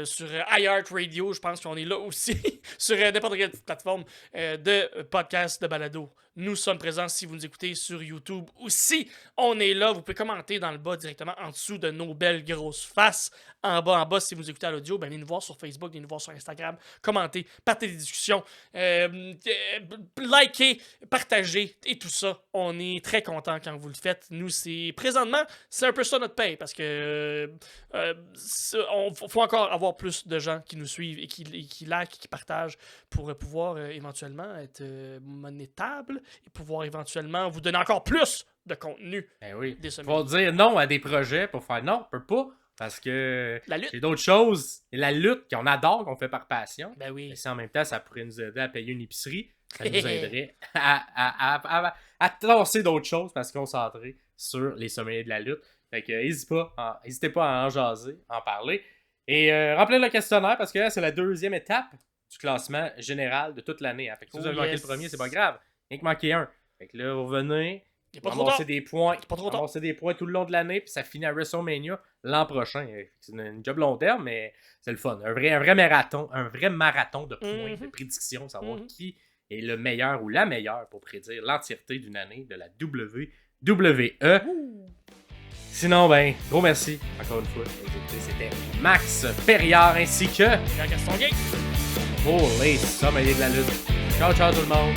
sur iHeartRadio, je pense qu'on est là aussi, sur n'importe quelle plateforme de podcasts de balado. Nous sommes présents si vous nous écoutez sur YouTube aussi. On est là. Vous pouvez commenter dans le bas directement en dessous de nos belles grosses faces. En bas, si vous écoutez à l'audio, venez nous voir sur Facebook, venez nous voir sur Instagram. Commentez, partez des discussions, likez, partagez et tout ça. On est très contents quand vous le faites. Nous, présentement, c'est un peu ça notre paye parce que faut encore avoir plus de gens qui nous suivent et qui likent, qui partagent pour pouvoir éventuellement être monétable et pouvoir éventuellement vous donner encore plus de contenu. Oui. Faut dire non à des projets pour faire non, on peut pas. Parce que c'est d'autres choses. Et la lutte qu'on adore, qu'on fait par passion. Ben oui. Mais si en même temps, ça pourrait nous aider à payer une épicerie, ça nous aiderait à tasser d'autres choses, parce qu'on se concentrer sur les sommeliers de la lutte. Fait que n'hésitez pas à en jaser, en parler. Et remplir le questionnaire, parce que là, c'est la deuxième étape du classement général de toute l'année. Fait que si vous avez manqué le premier, c'est pas grave. Il n'y a que manquer un. Fait que là, vous revenez. Ramasser des points tout le long de l'année, puis ça finit à WrestleMania l'an prochain. C'est une job long terme, mais c'est le fun. Un vrai marathon de points, de prédictions, savoir qui est le meilleur ou la meilleure pour prédire l'entièreté d'une année de la WWE. Sinon, gros merci encore une fois. C'était Max Perriard ainsi que Gaston Gay pour les sommeliers de la lutte. Ciao tout le monde.